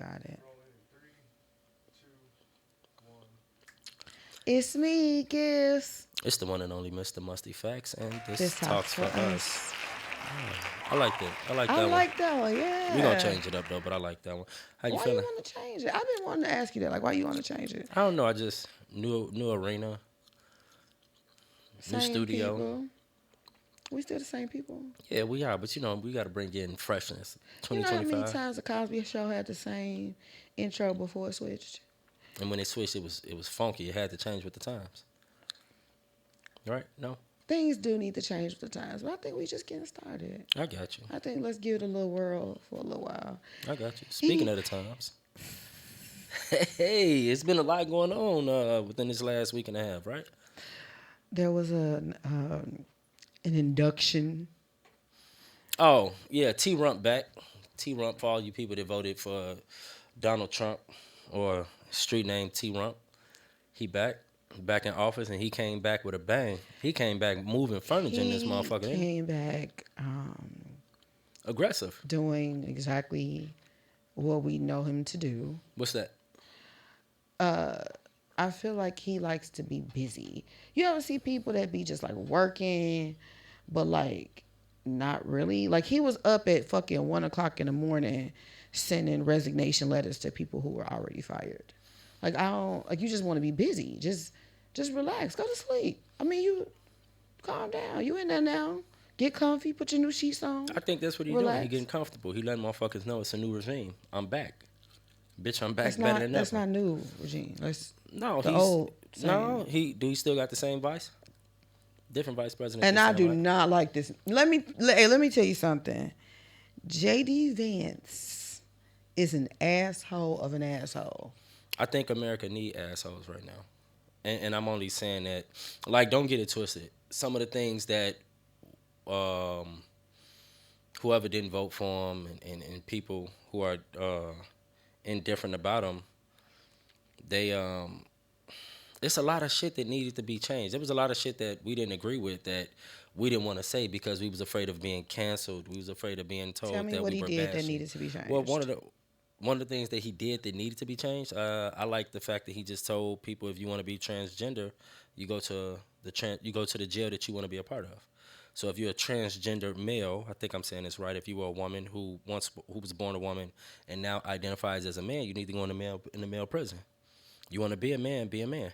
got it. It's me, Gifts. It's the one and only Mr. Musty Facts, and this This talks talks for for us. us. I like that. I like I that one. like that one, We gonna yeah. change it up though, but I like that one. How you Why you feeling? want to change it? I've been wanting to ask you that. Like, why you want to change it? I don't know. I just new arena, new Same studio. people. We still the same people. Yeah, we are, but we got to bring in freshness. You know how many 2025, times the Cosby Show had the same intro before it switched? and when it switched, it was funky. It had to change with the times, right? No, Things do need to change with the times, but I think we just getting started. I got you. I think let's give it a little whirl for a little while. I got you. Speaking of the times, hey, it's been a lot going on within this last week and a half, right? There was an induction. Oh yeah, T Rump back. T Rump for all you people that voted for Donald Trump or street name T Rump. He back in office, and he came back with a bang. He came back moving furniture in this He motherfucker. came back Aggressive. doing exactly what we know him to do. What's that? I feel like he likes to be busy. You ever see people that be just like working, but like not really? Like he was up at fucking 1 o'clock in the morning sending resignation letters to people who were already fired. Like I don't like you just want to be busy. Just relax. Go to sleep. I mean you calm down. You in there now. Get comfy, put your new sheets on. I think that's what he's doing. He getting comfortable. He letting motherfuckers know it's a new regime. I'm back. Bitch, I'm back That's better not than that's ever. not new regime. That's No, the he's old no. same. He still got the same vice? Different vice president. And I do not like this. Let me tell you something. JD Vance is an asshole of an asshole. I think America need assholes right now. And I'm only saying that, like, don't get it twisted. Some of the things that whoever didn't vote for him and people who are indifferent about him, they it's a lot of shit that needed to be changed. There was a lot of shit that we didn't agree with that we didn't want to say because we was afraid of being canceled. We was afraid of being told Tell me that what we he were did that bashing. needed to be changed. Well, one of the things that he did that needed to be changed, I like the fact that he just told people if you want to be transgender, you go to the jail that you want to be a part of. So if you're a transgender male, I think I'm saying this right. If you were a woman who was born a woman and now identifies as a man, you need to go in the male prison. You want to be a man, be a man.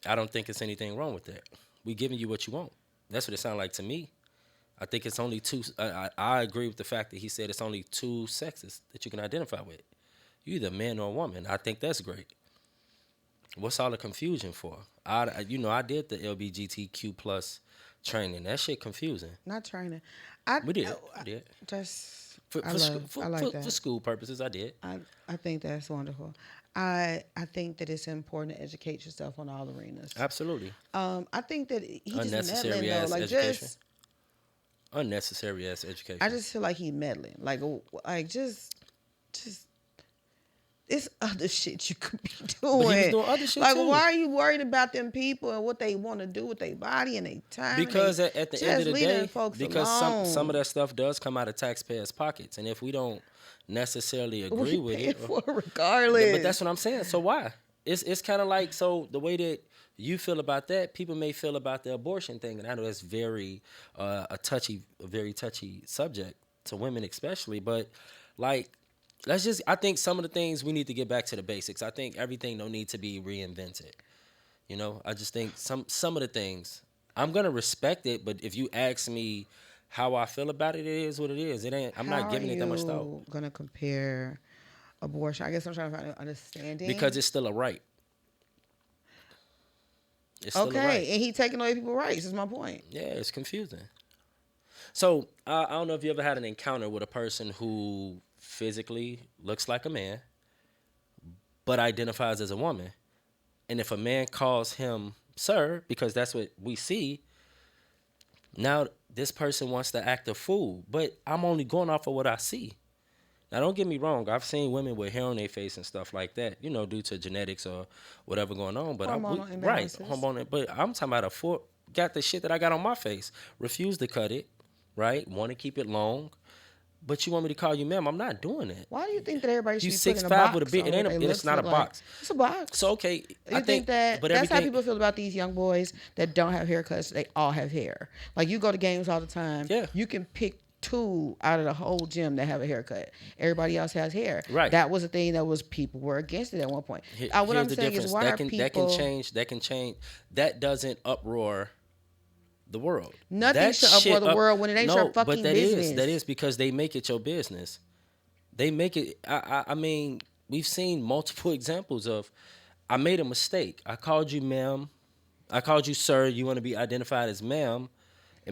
I don't think it's anything wrong with that. We giving you what you want. That's what it sounds like to me. I think it's only two. I agree with the fact that he said it's only two sexes that you can identify with. You either a man or a woman. I think that's great. What's all the confusion for? I did the LBGTQ plus training. That shit confusing. Not training. I We did. I, We did. Just For, I for, love. I like for that. school purposes, I did. I think that's wonderful. I think that it's important to educate yourself on all arenas. Absolutely. I think that he just Unnecessary meddling though. ass Like education. just Unnecessary ass education. I just feel like he meddling. Like just it's other shit you could be doing. But he was doing other shit like, too. why are you worried about them people and what they want to do with their body and their time? Because at the end of the day, folks because alone. some of that stuff does come out of taxpayers' pockets, and if we don't necessarily agree with it, for it regardless. but that's what I'm saying. So why? It's kind of like, so the way that you feel about that, people may feel about the abortion thing, and I know that's very a very touchy subject to women especially, but like. I think some of the things we need to get back to the basics. I think everything don't need to be reinvented. I just think some of the things I'm gonna respect it, but if you ask me how I feel about it, it is what it is. It ain't. I'm not giving it that much thought. How are you gonna compare abortion? I guess I'm trying to find an understanding. Because it's still a right. It's still a right. And he taking away people's rights. Is my point. Yeah, it's confusing. So I don't know if you ever had an encounter with a person who physically looks like a man, but identifies as a woman. And if a man calls him sir, because that's what we see, now this person wants to act a fool. But I'm only going off of what I see. Now, don't get me wrong. I've seen women with hair on their face and stuff like that, due to genetics or whatever going on. But hormonal. But I'm talking about got the shit that I got on my face. Refuse to cut it, right? Want to keep it long. But you want me to call you ma'am? I'm not doing it. Why do you think that everybody should You be put six in a five with a box beard. on It what ain't they a. It's looks not a look like? box. It's a box. So okay, I You think think, that but that's how everything. people feel about these young boys that don't have haircuts? They all have hair. Like you go to games all the time. Yeah. You can pick two out of the whole gym that have a haircut. Everybody else has hair. Right. That was a thing that was people were against it at one point. What Here's I'm the saying is, difference. why are That can people? change. That can change. That doesn't uproar the world. Nothing That should uproar shit the up. world when it ain't your No, but fucking that business. is because they make it your business. They make it. I mean, we've seen multiple examples of. I made a mistake. I called you ma'am. I called you sir. You want to be identified as ma'am.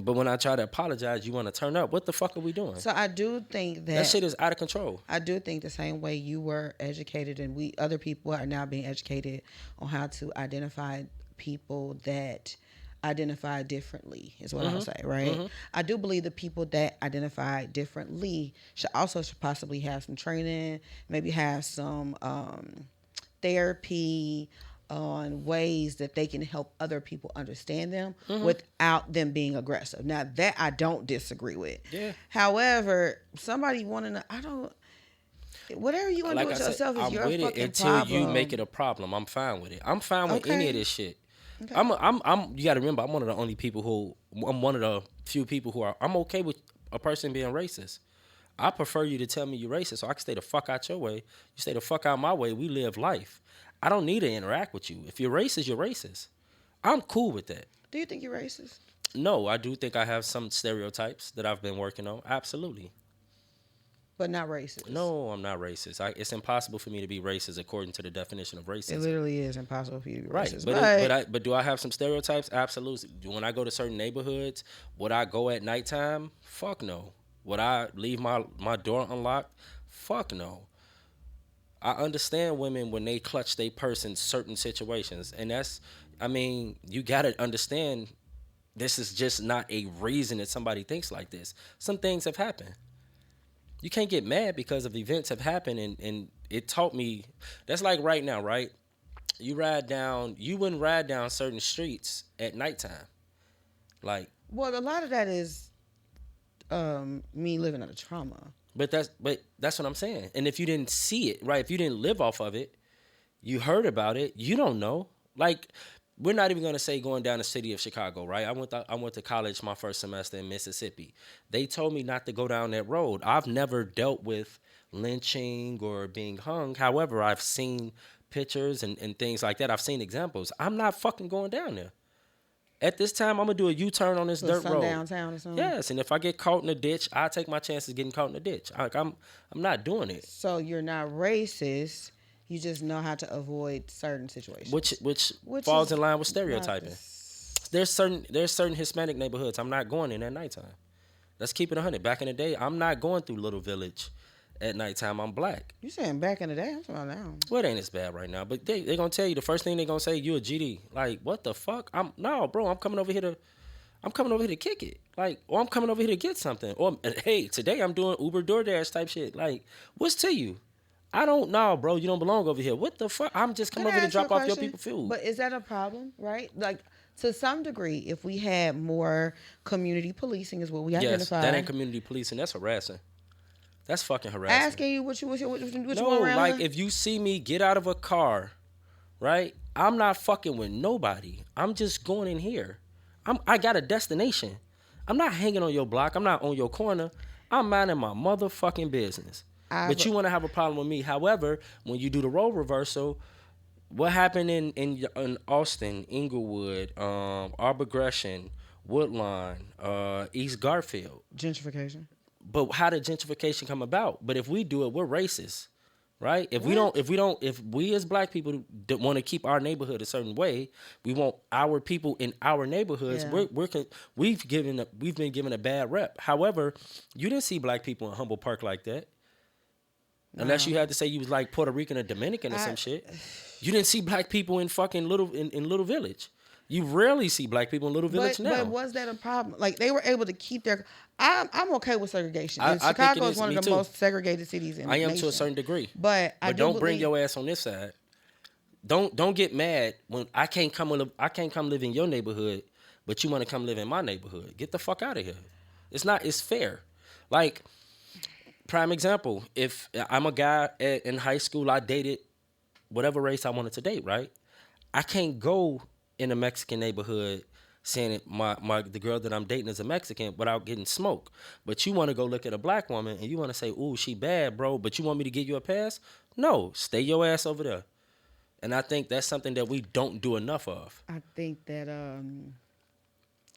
But when I try to apologize, you want to turn up. What the fuck are we doing? So I do think That that shit is out of control. I do think the same way you were educated and we other people are now being educated on how to identify people that identify differently is what I'll say, right? I do believe the people that identify differently should possibly have some training, maybe have some therapy on ways that they can help other people understand them without them being aggressive. Now that I don't disagree with. Yeah. However, somebody wanting to, I don't. Whatever you want to do Like I with said, yourself is I'm your with it fucking until you make problem. it a problem. I'm fine with it. I'm fine with any Okay. of this shit. Okay. You got to remember, I'm one of the only people who, I'm one of the few people who are, I'm okay with a person being racist. I prefer you to tell me you're racist so I can stay the fuck out your way. You stay the fuck out my way. We live life. I don't need to interact with you. If you're racist, you're racist. I'm cool with that. Do you think you're racist? No, I do think I have some stereotypes that I've been working on. Absolutely. But not racist. No, I'm not racist. It's impossible for me to be racist according to the definition of It racism. literally is impossible for you to be Right, racist. but do I have some stereotypes? Absolutely. When I go to certain neighborhoods, would I go at nighttime? Fuck no. Would I leave my door unlocked? Fuck no. I understand women when they clutch their purse in certain situations, and that's, I mean, you gotta understand. This is just not a reason that somebody thinks like this. Some things have happened. You can't get mad because of events have happened, and it taught me. That's like right now, right? You wouldn't ride down certain streets at nighttime. Like, well, a lot of that is me living out of trauma. but that's what I'm saying. And if you didn't see it, right? If you didn't live off of it, you heard about it, you don't know. Like, we're not even gonna say going down the city of Chicago, right? I went to college my first semester in Mississippi. They told me not to go down that road. I've never dealt with lynching or being hung. However, I've seen pictures and things like that. I've seen examples. I'm not fucking going down there. At this time, I'm gonna do a U-turn on this So dirt road. sundown town or something. Yes, and if I get caught in a ditch, I take my chances getting caught in a ditch. I'm not doing it. So you're not racist. You just know how to avoid certain situations. Which Which falls is in line with not stereotyping. There's certain Hispanic neighborhoods I'm not going in at nighttime. Let's keep it 100. Back in the day, I'm not going through Little Village at nighttime. I'm black. You saying back in the day? I'm talking about now. Well, it ain't as bad right now, but they gonna tell you the first thing they gonna say, you a GD. Like, what the fuck? No, bro. I'm coming over here to kick it. Like, or I'm coming over here to get something. Or hey, today I'm doing Uber DoorDash type shit. Like, what's to you? I don't know, bro. You don't belong over here. What the fuck? I'm just coming Can I over here to ask you a drop off your question? people food. But is that a problem, right? Like to some degree, if we had more community policing, is what we Yes, identify. that ain't community policing. That's harassing. That's fucking harassing. Asking you what you want No, around like here? if you see me get out of a car, right? I'm not fucking with nobody. I'm just going in here. I got a destination. I'm not hanging on your block. I'm not on your corner. I'm minding my motherfucking business. But you want to have a problem with me. However, when you do the role reversal, what happened in Austin, Inglewood, Arbor Gresham, Woodlawn, East Garfield? Gentrification. But how did gentrification come about? But if we do it, we're racist, right? If we as black people want to keep our neighborhood a certain way, we want our people in our neighborhoods. Yeah. We've been given a bad rep. However, you didn't see black people in Humboldt Park like that. Unless you had to say you was like Puerto Rican or Dominican or some shit. You didn't see black people in fucking Little Village. You rarely see black people in Little Village now. But was that a problem? Like they were able to keep their. I'm okay with segregation. I think Chicago it is is. one Me of the too. most segregated cities in the I am nation. to a certain degree. But I don't bring believe, your ass on this side. Don't get mad when I can't come live in your neighborhood, but you want to come live in my neighborhood. Get the fuck out of here. It's fair. Like Prime example. If I'm a guy in high school, I dated whatever race I wanted to date. Right. I can't go in a Mexican neighborhood saying that the girl that I'm dating is a Mexican without getting smoked. But you want to go look at a black woman and you want to say, "Ooh, she bad, bro," but you want me to give you a pass? No, stay your ass over there. And I think that's something that we don't do enough of. I think that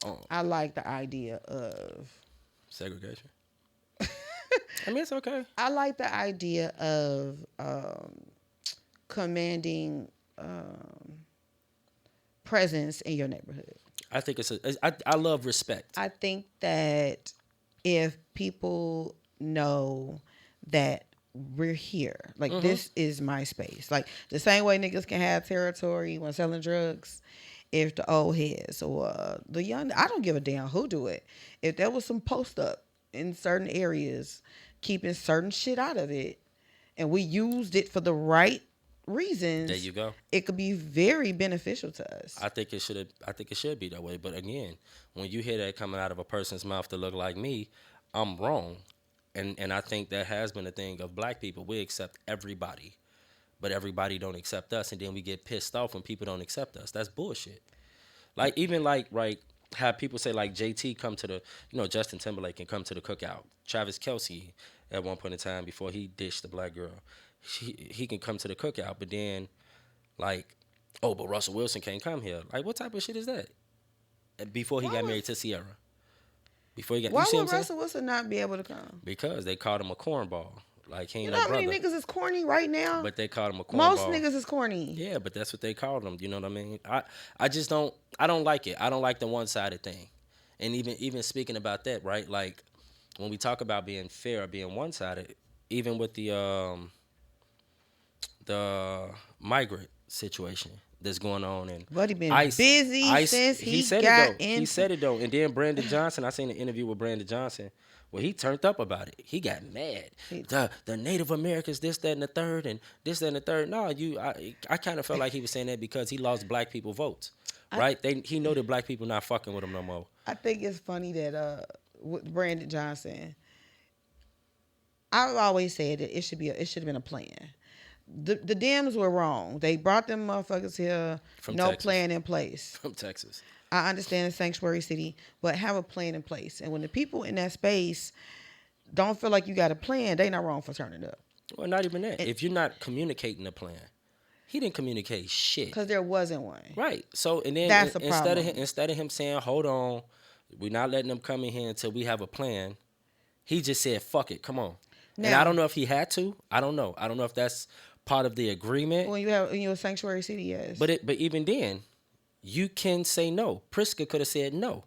Oh, I like the idea of segregation. I mean, it's okay. I like the idea of commanding presence in your neighborhood. I think I love respect. I think that if people know that we're here, like Mm-hmm. this is my space, like the same way niggas can have territory when selling drugs. If the old heads or the young, I don't give a damn who do it. If there was some post up in certain areas, keeping certain shit out of it, and we used it for the right There reasons, you go. it could be very beneficial to us. I think it should. I think it should be that way. But again, when you hear that coming out of a person's mouth to look like me, I'm wrong. And I think that has been a thing of black people. We accept everybody, but everybody don't accept us, and then we get pissed off when people don't accept us. That's bullshit. Like even like right, have people say like JT come to the, Justin Timberlake can come to the cookout. Travis Kelsey at one point in time before he dished the black girl, he can come to the cookout, but then like, oh, but Russell Wilson can't come here. Like, what type of shit is that? Before he Why got would married to Sierra, before he got, you why see what I'm would saying? Russell Wilson not be able to come? Because they called him a cornball. Like he You ain't know no how many brother, niggas is corny right now? but they called him a Most cornball. niggas is corny. Yeah, but that's what they called him. You know what I mean? I just don't. I don't like it. I don't like the one sided thing. And even speaking about that, right? Like when we talk about being fair or being one sided, even with the migrant situation that's going on and Buddy been ICE busy ICE since he he said it got though. He into. said it though. And then Brandon Johnson, I seen an interview with Brandon Johnson where he turned up about it. He got mad. The Native Americans, this, that, and the third, and this, that, and the third. No, I kind of felt like he was saying that because he lost black people votes. I, Right? He know that black people not fucking with him no more. I think it's funny that with Brandon Johnson, I've always said that it should have been a plan. The Dems were wrong. They brought them motherfuckers here, From no Texas. plan in place. From Texas. I understand the sanctuary city, but have a plan in place. And when the people in that space don't feel like you got a plan, they not wrong for turning up. Well, not even that. And If you're not communicating the plan, he didn't communicate shit. because there wasn't one. Right. So and then That's a instead of problem. him saying, "Hold on, we're not letting them come in here until we have a plan," he just said, "Fuck it, come on." And I Now, don't know if he had to. I don't know. I don't know if that's part of the agreement. when you're a sanctuary city, yes. But even then, you can say no. Priska could have said no.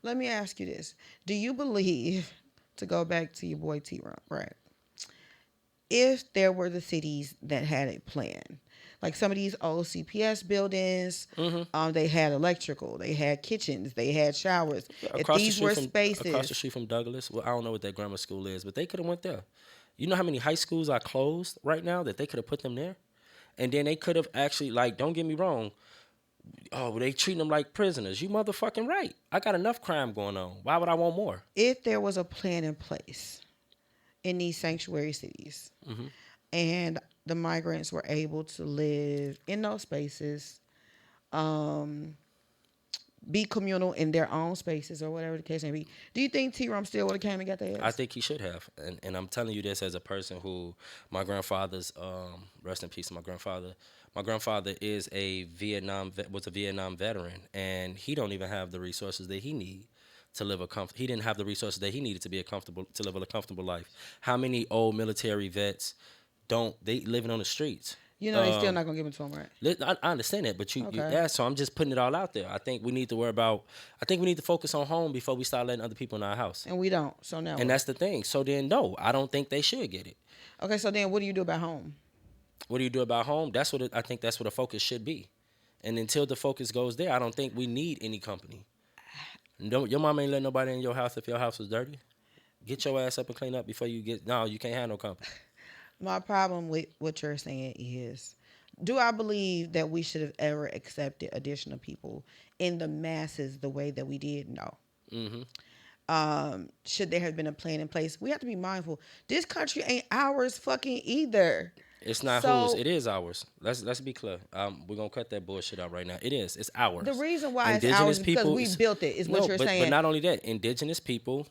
Let me ask you this: do you believe, to go back to your boy T. Rump, right? If there were the cities that had a plan, like some of these old CPS buildings, Hmm. they had electrical, they had kitchens, they had showers. If Across the these street were from across the spaces, street from Douglas. Well, I don't know what that grammar school is, but they could have went there. You know how many high schools are closed right now that they could have put them there? And then they could have actually, like, don't get me wrong. Oh, they treating them like prisoners. You motherfucking right. I got enough crime going on. Why would I want more? if there was a plan in place in these sanctuary cities, Hmm. and the migrants were able to live in those spaces, um, be communal in their own spaces or whatever the case may be. Do you think T. Rump still would have came and got their I ass? think he should have, and I'm telling you this as a person who my grandfather's rest in peace to my grandfather. My grandfather is a was a Vietnam veteran, and he don't even have the resources that he need to live a He didn't have the resources that he needed to be a comfortable to live a comfortable life. How many old military vets don't they living on the streets? You know they still not gonna give it to him, right? I understand that, but you Okay. yeah. So I'm just putting it all out there. I think we need to worry about. I think we need to focus on home before we start letting other people in our house. And we don't. So now And what? that's the thing. So then, no, I don't think they should get it. Okay, so then what do you do about home? What do you do about home? That's what I think. That's what the focus should be. And until the focus goes there, I don't think we need any company. Don't your mom ain't let nobody in your house if your house was dirty. Get your ass up and clean up before you get. No, you can't have no company. My problem with what you're saying is, do I believe that we should have ever accepted additional people in the masses the way that we did? No. Hmm. Should there have been a plan in place? We have to be mindful. This country ain't ours fucking either. It's not whose. So It is ours. Let's be clear. We're gonna cut that bullshit out right now. It is. It's the ours. reason why it's ours Indigenous is because people. we built it. Is what No, you're but saying. not only that. Indigenous people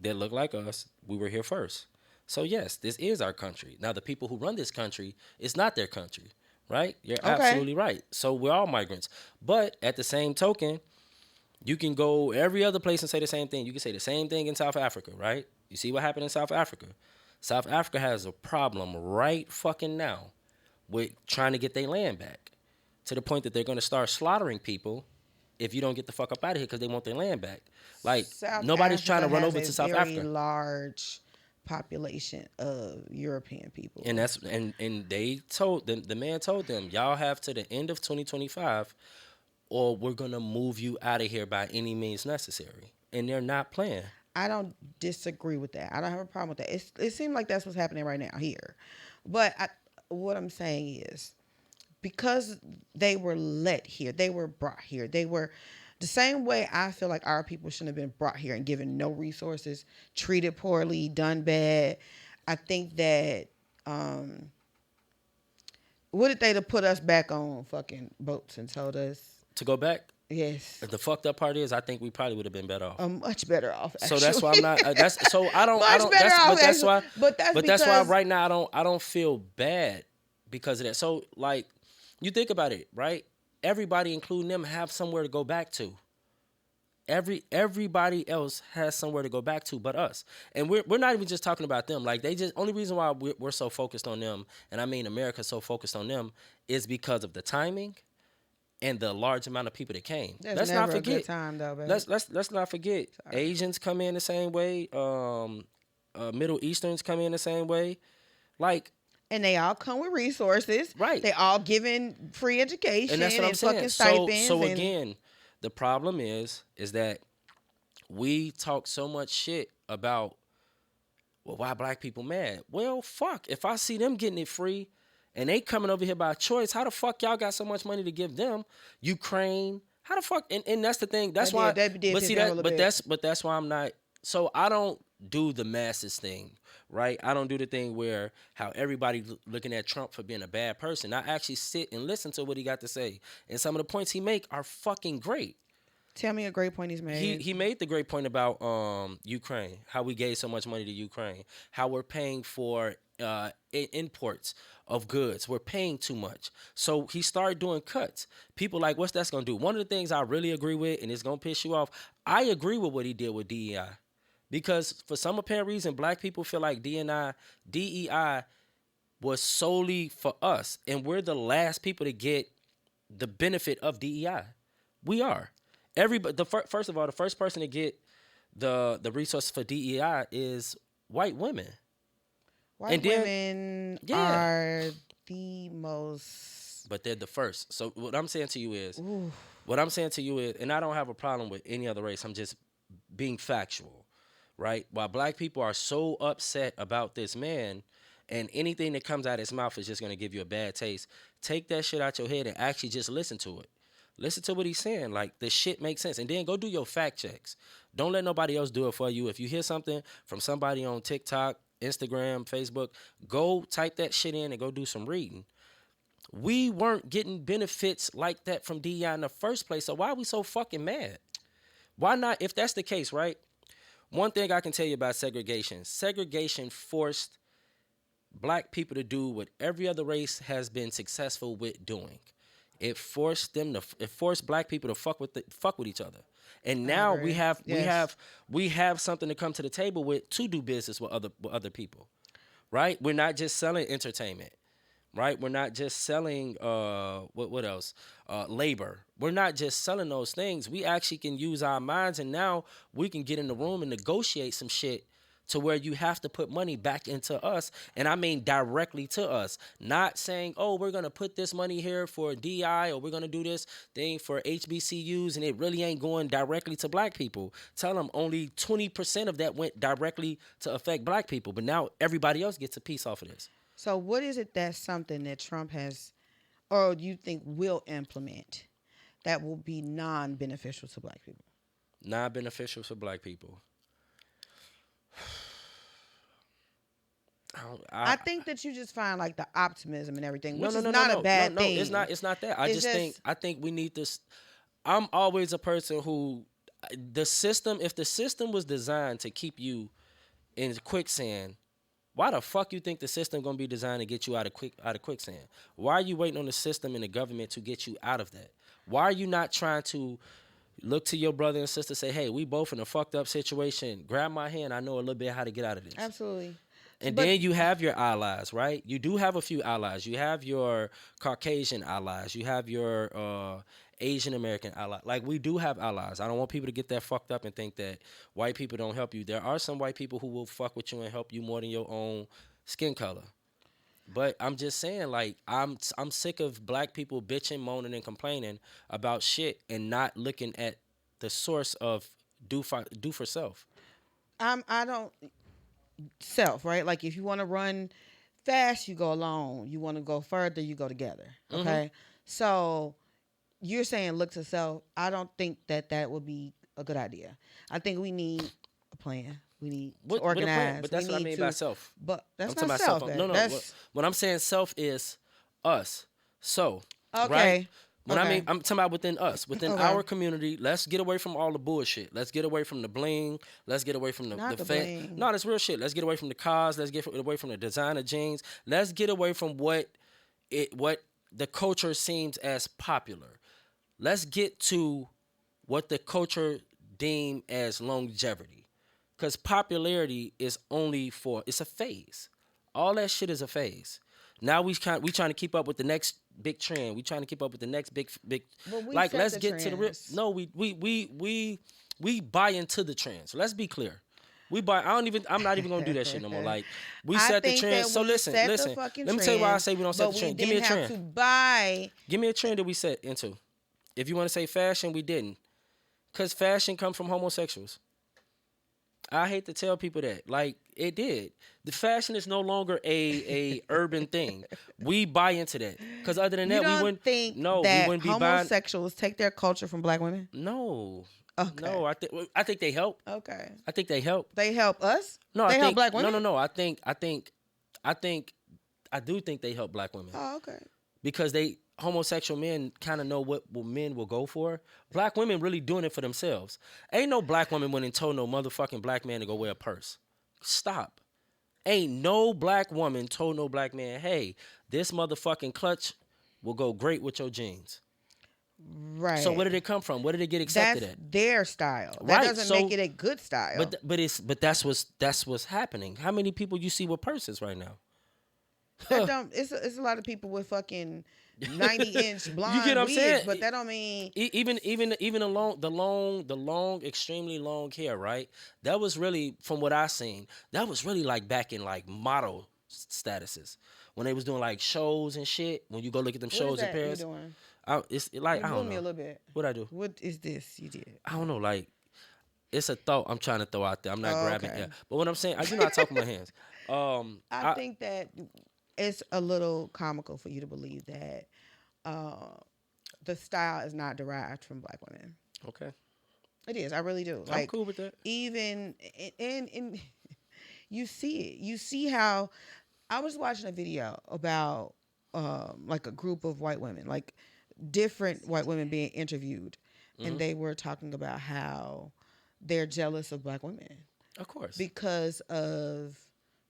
that look like us. We were here first. So yes, this is our country. Now the people who run this country, it's not their country, right? You're Okay. absolutely right. So we're all migrants. But at the same token, you can go every other place and say the same thing. You can say the same thing in South Africa, right? You see what happened in South Africa? South Africa has a problem right fucking now with trying to get their land back to the point that they're going to start slaughtering people if you don't get the fuck up out of here because they want their land back. Like, South nobody's trying Africa to run has over a to South very Africa. large population of European And people. that's and they told them, the man told them, y'all have to the end of 2025 or we're going to move you out of here by any means necessary. And they're not playing. I don't disagree with that. I don't have a problem with that. It seems like that's what's happening right now here. But what I'm saying is because they were let here, they were brought here. They were the same way I feel like our people shouldn't have been brought here and given no resources, treated poorly, done bad. I think that what did they to put us back on fucking boats and told us To go back, yes, the fucked up part is I think we probably would have been better off. I'm much better off So that's why I'm actually. not. That's so I Much don't. better That's off but that's actually. why. But that's That's why because right now I don't feel bad because of that. So like, you think about it, right? Everybody, including them, have somewhere to go back to. Everybody else has somewhere to go back to, but us. And we're not even just talking about them. Like they just only reason why we're so focused on them, and I mean America's so focused on them, is because of the timing and the large amount of people that came. there's Let's not never a good forget. time though, babe. Let's not forget. Sorry. Asians come in the same way. Middle Easterns come in the same way. Like, And they all come with resources. right. They all given free education And that's what I'm and saying. fucking So stipends so and again, the problem is that we talk so much shit about, well, why black people mad? Well, fuck. If I see them getting it free and they coming over here by choice, how the fuck y'all got so much money to give them? Ukraine. How the fuck? And that's the thing. That's why. that did But piss see me off a that. little But bit. that's why I'm not. So I don't do the masses thing, right? I don't do the thing where how everybody looking at Trump for being a bad person. I actually sit and listen to what he got to say, and some of the points he make are fucking great. Tell me a great point he's he made. he made the great point about Ukraine, how we gave so much money to Ukraine, how we're paying for imports of goods. We're paying too much. So he started doing cuts. People like, what's that's gonna do? One of the things I really agree with, and it's gonna piss you off. I agree with what he did with DEI, because for some apparent reason, black people feel like DEI was solely for us, and we're the last people to get the benefit of DEI. We are. Everybody. First of all, the first person to get the resources for DEI is white women, White and then women yeah, are the most. but they're the first. So what I'm saying to you is, Ooh, and I don't have a problem with any other race. I'm just being factual, right? While black people are so upset about this man, and anything that comes out of his mouth is just gonna give you a bad taste. Take that shit out your head and actually just listen to it. Listen to what he's saying. Like, the shit makes sense. And then go do your fact checks. Don't let nobody else do it for you. If you hear something from somebody on TikTok, Instagram, Facebook, go type that shit in and go do some reading. We weren't getting benefits like that from DEI in the first place. So why are we so fucking mad? Why not? If that's the case, right? One thing I can tell you about segregation forced black people to do what every other race has been successful with doing. It forced black people to fuck with each other. And I now agree. Yes. we have something to come to the table with to do business with other people. Right? We're not just selling entertainment. Right? We're not just selling what else? Labor. We're not just selling those things. We actually can use our minds, and now we can get in the room and negotiate some shit to where you have to put money back into us, and I mean directly to us. Not saying, oh, we're gonna put this money here for DI, or we're gonna do this thing for HBCUs, and it really ain't going directly to black people. Tell them only 20% of that went directly to affect black people, but now everybody else gets a piece off of this. So, what is it that's something that Trump has, or you think will implement, that will be non-beneficial to black people? Not beneficial for black people. I don't, I think that you just find like the optimism and everything, no, which no, is no, no, not a no, no, bad no. It's thing. not. It's not that. I It's just think. just I think we need this. I'm always a person who, the system. If the system was designed to keep you in quicksand, why the fuck you think the system gonna be designed to get you out of quicksand? Why are you waiting on the system and the government to get you out of that? Why are you not trying to look to your brother and sister, say, hey, we both in a fucked up situation. Grab my hand. I know a little bit how to get out of this. absolutely. And But then you have your allies, right? You do have a few allies. You have your Caucasian allies. You have your Asian American allies. Like, we do have allies. I don't want people to get that fucked up and think that white people don't help you. There are some white people who will fuck with you and help you more than your own skin color. But I'm just saying, like, I'm sick of black people bitching, moaning, and complaining about shit and not looking at the source of do for self. I don't self, right? Like if you want to run fast, you go alone. You want to go further, you go together. Mm-hmm. Okay? So you're saying look to self. I don't think that that would be a good idea. I think we need a plan. We need to What a plan? organize. But We that's what I need mean by to, self. but I'm that's talking not about self. self. No, no. What, That's what I'm saying self is us. So, right? okay. When I mean, Okay. I'm talking about within us, within Okay. our community. Let's get away from all the bullshit. Let's get away from the bling. Let's get away from the Not the fan. bling. No, that's real shit. Let's get away from the cars. Let's get away from the designer jeans. Let's get away from what the culture seems as popular. Let's get to what the culture deem as longevity. Because popularity is only for, it's a phase. All that shit is a phase. Now we trying to keep up with the next big trend. We trying to keep up with the next big But we like, set let's the get to the real. trends. No, we buy into the trends. Let's be clear. We buy. I'm not even gonna do that shit no more. Like, we I set the think trend. that So we listen, set the listen. fucking Let me tell you why I trends, say we don't set but the we trend. Give me didn't a have trend. to buy. Give me a trend that we set into. If you want to say fashion, we didn't. Cause fashion come from homosexuals. I hate to tell people that. Like, it did. The fashion is no longer a urban thing. We buy into that. Cause other than You that, don't think we that wouldn't be buying. homosexuals take their culture from black women? No. Okay. No, I think they help. Okay. I think they help. They help us? No, I They help think black no women? no no. I think I do think they help black women. Oh, okay. Because they homosexual men kind of know what men will go for. Black women really doing it for themselves. Ain't no black woman went and told no motherfucking black man to go wear a purse. Stop. Ain't no black woman told no black man, hey, this motherfucking clutch will go great with your jeans. So where Right. did it come from? Where did it get accepted That's at? their style. That Right. doesn't make So, it a good style. but that's what's happening. How many people you see with purses right now? That don't it's a lot of people with fucking 90-inch You get blonde what I'm wigs, saying? but that don't mean Even the long extremely long hair, right? That was really, from what I seen, that was really like back in like model statuses when they was doing like shows and shit. When you go look at them what is shows in that you Paris, doing? it's like, You I blew don't me a know little bit. what I do. What is this you did? I don't know, like, it's a thought I'm trying to throw out there. I'm not Oh, grabbing okay. it, but what I'm saying, I do not talk with my hands. I I think that it's a little comical for you to believe that uh, the style is not derived from black women. Okay, It is. I really do. I'm Like cool with that. even and you see it. You see how I was watching a video about like a group of white women, like different white women being interviewed, and Hmm. they were talking about how they're jealous of black women Of course. because of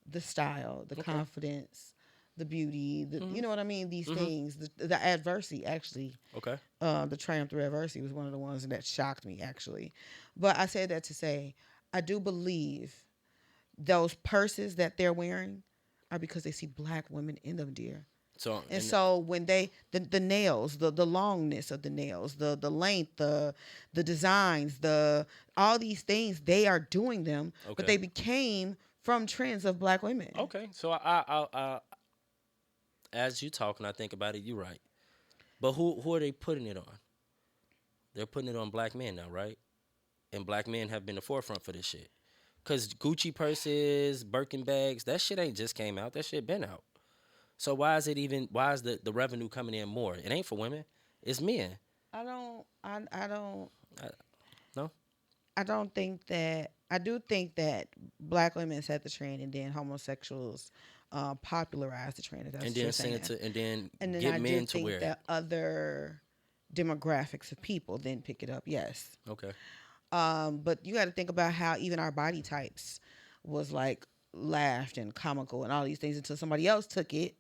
the style, the Okay. confidence, the beauty, the Hmm. you know what I mean. These Hmm. things, the adversity. Actually, Okay. the triumph through adversity was one of the ones that shocked me. Actually, but I said that to say I do believe those purses that they're wearing are because they see black women in them, dear. So, And and so when they the nails, the longness of the nails, the length, the designs, the all these things, they are doing them, but okay. they became from trends of black women. Okay. So as you talk and I think about it, you're right. But who are they putting it on? They're putting it on black men now, right? And black men have been the forefront for this shit. Cause Gucci purses, Birkin bags, that shit ain't just came out. That shit been out. So why is the revenue coming in more? It ain't for women. It's men. I don't I don't I, no. I don't think that. I do think that black women set the trend, and then homosexuals popularize the trend. If that's And what you're then send it saying. to, and then And then get I do men to think wear it. that other demographics of people then pick it up. Yes. Okay. But you got to think about how even our body types was like laughed and comical and all these things until somebody else took it,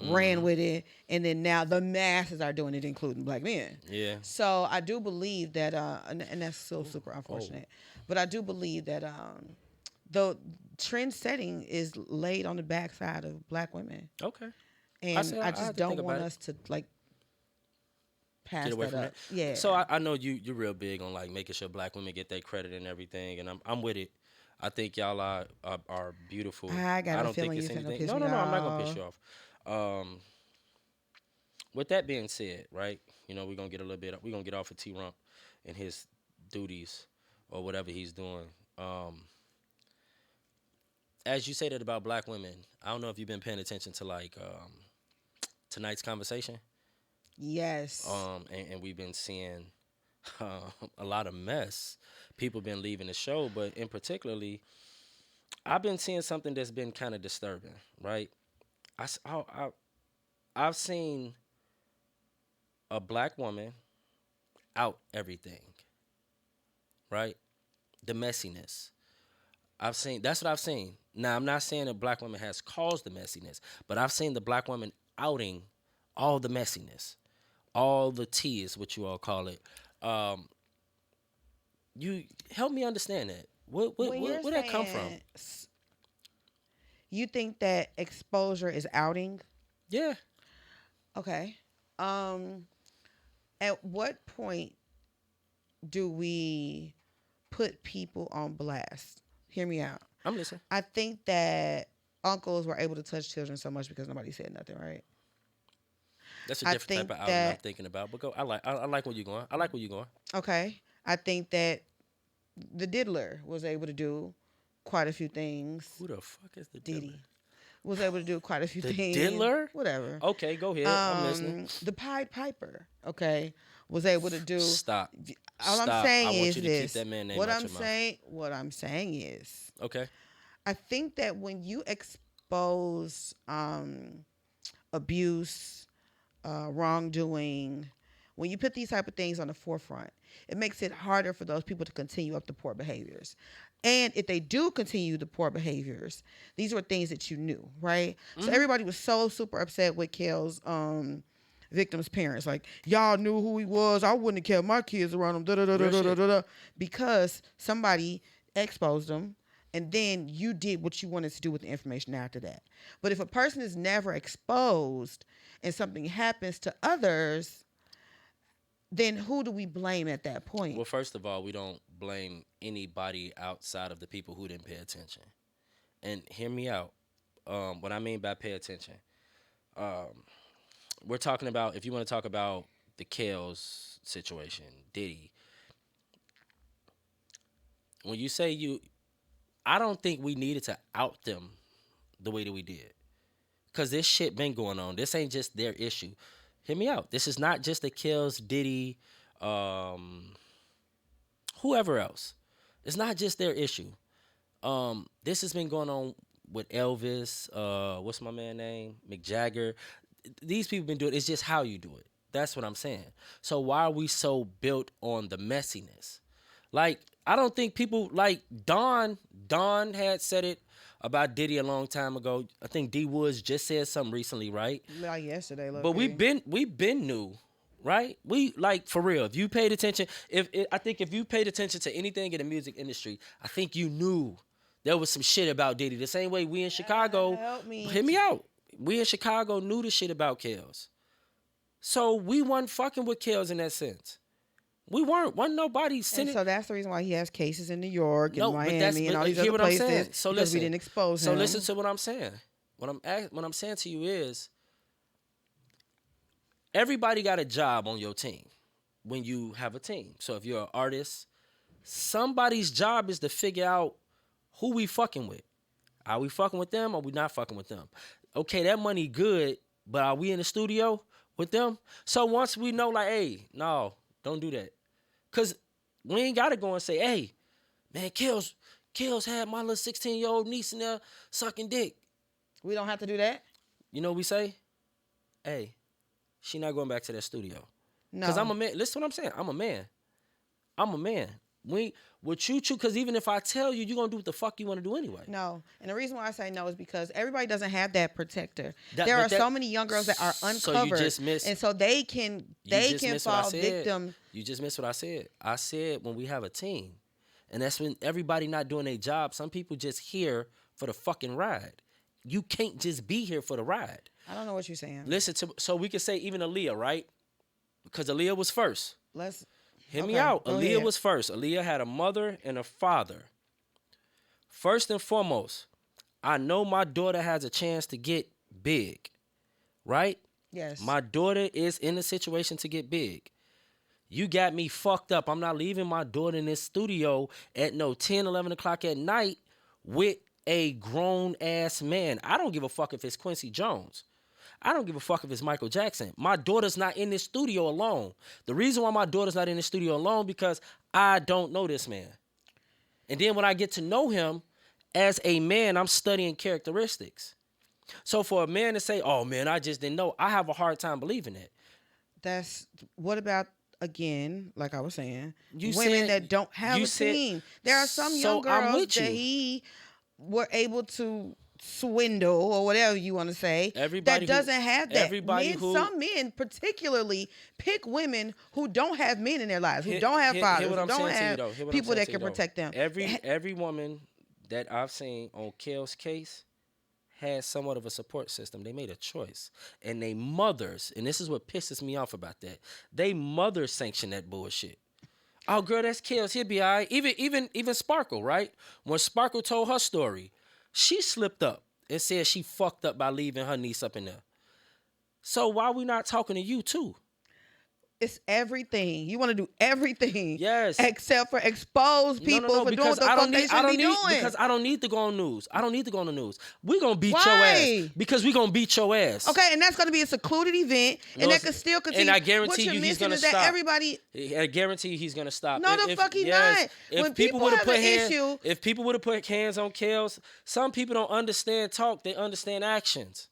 ran Mm-hmm. with it, and then now the masses are doing it, including black men. Yeah. So I do believe that, and that's still Ooh. super Oh. unfortunate, but I do believe that the trend setting is laid on the backside of black women, Okay. I and say I I just have to think don't about want it. us to like Get pass away that from that. up. So Yeah, I know you're real big on like making sure black women get their credit and everything, and I'm with it. I think y'all are beautiful. I got I a don't think feeling you it's finna anything. piss No, me no, no. I'm not gonna piss off. you off. Um, with that being said, right? You know, we're gonna get a little bit. We're gonna get off of T Rump and his duties or whatever he's doing. As you say that about black women, I don't know if you've been paying attention to like tonight's conversation. Yes. And we've been seeing a lot of mess. People been leaving the show, but in particularly, I've been seeing something that's been kind of disturbing. Right? I've seen a black woman out everything. Right? The messiness. I've seen that's what I've seen. Now I'm not saying a black woman has caused the messiness, but I've seen the black woman outing all the messiness, all the tea is what you all call it. Um, you help me understand that. When you're Where that come from? saying you think that exposure is outing, Yeah, okay. Um, at what point do we put people on blast? Hear me out. I'm listening. I think that uncles were able to touch children so much because nobody said nothing, right? That's a I different type think of outing I'm that thinking about. But go, I like where you're going. I like where you're going. okay. I think that the diddler was able to do quite a few things. Who the fuck is the dealer? Diddy was able to do quite a few The things. dealer? Whatever. Okay, go ahead. I'm listening. The Pied Piper, okay, was able to do. Stop. All I'm Stop. I saying want is you to keep this. that man name out your mouth. What I'm saying is, Okay. I think that when you expose abuse, wrongdoing, when you put these type of things on the forefront, it makes it harder for those people to continue up the poor behaviors. And if they do continue the poor behaviors, these were things that you knew, right? So Mm-hmm. everybody was so super upset with Kel's victim's parents. Like, y'all knew who he was. I wouldn't have kept my kids around him. Da, da, da, da, Real da, da, shit. da, da. Because somebody exposed them and then you did what you wanted to do with the information after that. But if a person is never exposed and something happens to others, then who do we blame at that point? Well, first of all, we don't blame anybody outside of the people who didn't pay attention. And hear me out. What I mean by pay attention, we're talking about if you want to talk about the Kales situation, Diddy. When you say you, I don't think we needed to out them the way that we did, cause this shit been going on. This ain't just their issue. Hear me out. This is not just the Kales, Diddy, um, whoever else. It's not just their issue. This has been going on with Elvis. What's my man name? Mick Jagger. These people been doing. It's just how you do it. That's what I'm saying. So why are we so built on the messiness? Like I don't think people like Don. Don had said it about Diddy a long time ago. I think D Woods just said something recently, right? Like yesterday, low But key. we've been new, right? We like for real. If you paid attention, I think if you paid attention to anything in the music industry, I think you knew there was some shit about Diddy. The same way we in Chicago, Help me. hear me out. We in Chicago knew the shit about Kels. So we weren't fucking with Kels in that sense. We weren't. Wasn't nobody And sending. so that's the reason why he has cases in New York and No, but that's Miami and but all these hear other what I'm places saying. So because we listen. didn't expose So listen him. to what I'm saying. What I'm saying to you is everybody got a job on your team when you have a team. So if you're an artist, somebody's job is to figure out who we fucking with. Are we fucking with them or we not fucking with them? Okay, that money good, but are we in the studio with them? So once we know, like, hey, no, don't do that. Cause we ain't gotta go and say, hey, Man, Kills had my little 16-year-old niece in there sucking dick. We don't have to do that. You know what we say? Hey, she not going back to that studio. Cause I'm No, a man. Listen to what I'm saying. I'm a man. I'm a man. We what you choose, cause even if I tell you, you're gonna do what the fuck you wanna do anyway. no. And the reason why I say no is because everybody doesn't have that protector. That There but are that so many young girls that are so uncovered, and so you they just can missed what I fall said. victim. You just missed what I said. I said when we have a team. And that's when everybody not doing their job. Some people just here for the fucking ride. You can't just be here for the ride. I don't know what you're saying. Listen to so we can say even Aaliyah, right? Because Aaliyah was first. Let's Hear me okay. out. Go Aaliyah ahead. was first. Aaliyah had a mother and a father. First and foremost, I know my daughter has a chance to get big, right? Yes. My daughter is in a situation to get big. You got me fucked up. I'm not leaving my daughter in this studio at no 10, 11 o'clock at night with a grown ass man. I don't give a fuck if it's Quincy Jones. I don't give a fuck if it's Michael Jackson. My daughter's not in this studio alone. The reason why my daughter's not in the studio alone because I don't know this man. And then when I get to know him as a man, I'm studying characteristics. So for a man to say, "Oh man, I just didn't know," I have a hard time believing that. That's what about again, like I was saying, You women said that don't have you a said team. There are some so young I'm girls with that you. he were able to swindle or whatever you want to say Everybody that who doesn't have that. everybody Men, who some men particularly pick women who don't have men in their lives, who hear, don't have hear fathers, what who I'm don't saying to you have though. Hear what I'm people saying that to you can though. protect them. Every woman that I've seen on Kale's case had somewhat of a support system. They made a choice. And they mothers, and this is what pisses me off about that. They mothers sanction that bullshit. Oh girl, that's Kale's. He'll be all right. Even Sparkle, right? When Sparkle told her story, she slipped up and said she fucked up by leaving her niece up in there. So why we not talking to you too? It's everything. You want to do everything Yes. except for expose people No, for doing because what the fuck they I shouldn't don't be need doing. because I don't need to go on news. I don't need to go on the news. We gonna beat your ass Why? because we gonna beat your ass. Okay, and that's going to be a secluded event, No, and that it's- could still continue. and I what guarantee you're you he's missing gonna is that stop. everybody. I guarantee you he's gonna stop. No, the fuck he not. If When people people would have have put an issue, if people would have put hands on Kels, some people don't understand talk. They understand actions.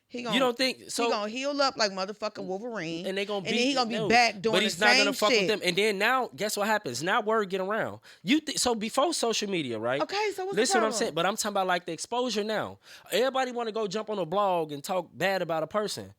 he You gonna don't think he so? gonna heal up like motherfucking Wolverine, And they gonna then beat he gonna be no, back doing but the he's not same gonna fuck with shit. them. And then now, guess what happens? Now word get around. So before social media, right? Okay, so what's the Listen, what I'm problem? saying, but I'm talking about like the exposure now. Everybody want to go jump on a blog and talk bad about a person,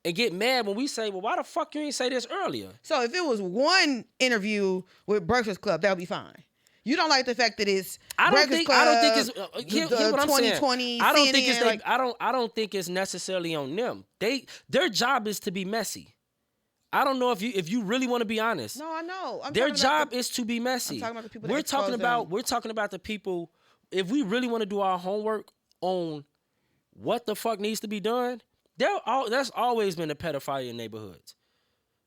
and get mad when we say, "Well, why the fuck you ain't say this earlier?" So if it was one interview with Breakfast Club, that would be fine. You don't like the fact that it's Breakfast Club. I don't think it's the what I'm saying. 2020 I don't think it's CNN, like, I don't think it's necessarily on them. Their job is to be messy. I don't know if you really want to be honest. no, I know. I'm Their talking about job is to be messy. I'm talking about the people that We're talking expose about them. we're talking about the people. If we really want to do our homework on what the fuck needs to be done, that's always been a pedophile in neighborhoods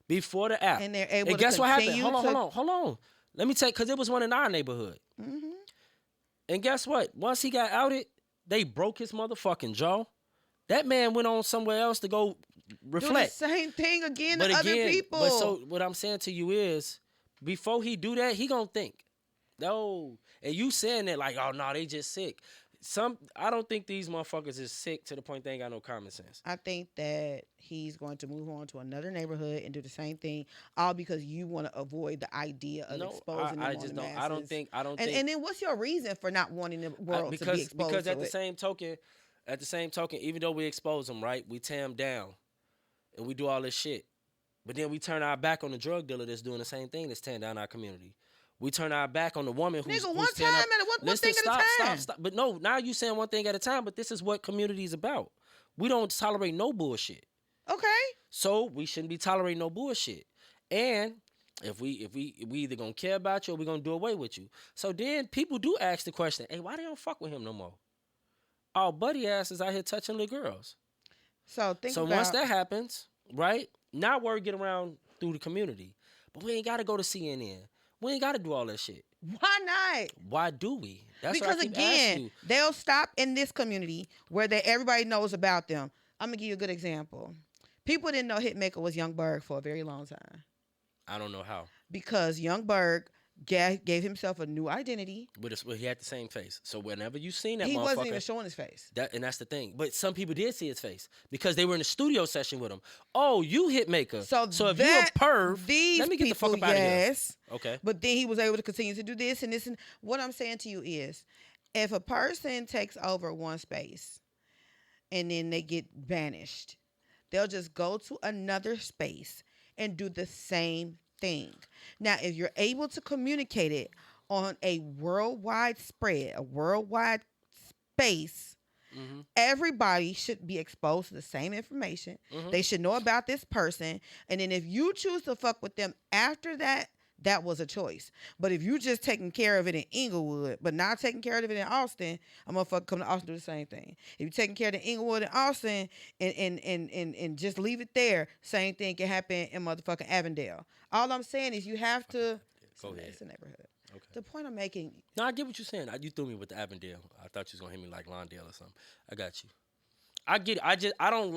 before the app. And they're able to guess what happened? continue Hold on. Let me take because it was one in our neighborhood. Mm-hmm. And guess what? Once he got outed, they broke his motherfucking jaw. That man went on somewhere else to go Do reflect. the same thing again But to again, other people. but so what I'm saying to you is, before he do that, he gonna think, no. And you saying that like, oh no, they just sick. I don't think these motherfuckers is sick to the point they ain't got no common sense. I think that he's going to move on to another neighborhood and do the same thing, all because you want to avoid the idea of No, exposing them I on just the don't. masses. I don't And think then what's your reason for not wanting the world to be exposed because to at the it? same token, even though we expose them, right, we tear them down, and we do all this shit, but then we turn our back on the drug dealer that's doing the same thing that's tearing down our community. We turn our back on the woman who's Nigga, who's one tearing time up. at one Listen, thing at a time. stop. But no, now you saying one thing at a time. But this is what community is about. We don't tolerate no bullshit. Okay. So we shouldn't be tolerating no bullshit. And if we either gonna care about you or we gonna do away with you. So then people do ask the question, hey, why they don't fuck with him no more? Our buddy ass is out here touching little girls. So Once that happens, right? Now word get around through the community. But we ain't gotta go to CNN. We ain't gotta do all that shit. why not? Why do we? That's Because what I keep again, asking you. they'll stop in this community where everybody knows about them. I'm gonna give you a good example. People didn't know Hitmaker was Young Berg for a very long time I don't know how. because Young Berg gave himself a new identity. But he had the same face. So whenever you seen that He wasn't even motherfucker, showing his face. and that's the thing. But some people did see his face because they were in the studio session with him. Oh, you hit maker. So So if you a that perv, these let me get the fuck people, up out of here. yes. Okay. But then he was able to continue to do this and this. And what I'm saying to you is, if a person takes over one space and then they get banished, they'll just go to another space and do the same thing. Now, if you're able to communicate it on a worldwide spread, a worldwide space, everybody should be exposed to the same information. They should know about this person. And then if you choose to fuck with them after that, that was a choice. But if you just taking care of it in Inglewood, but not taking care of it in Austin, a motherfucker come to Austin do the same thing. If you taking care of the Inglewood and Austin and just leave it there, same thing can happen in motherfucking Avondale. All I'm saying is you have to. Go ahead. It's a neighborhood. Okay. The point I'm making. No, I get what you're saying. You threw me with the Avondale. I thought you was gonna hit me like Lawndale or something. I got you. I get it. I don't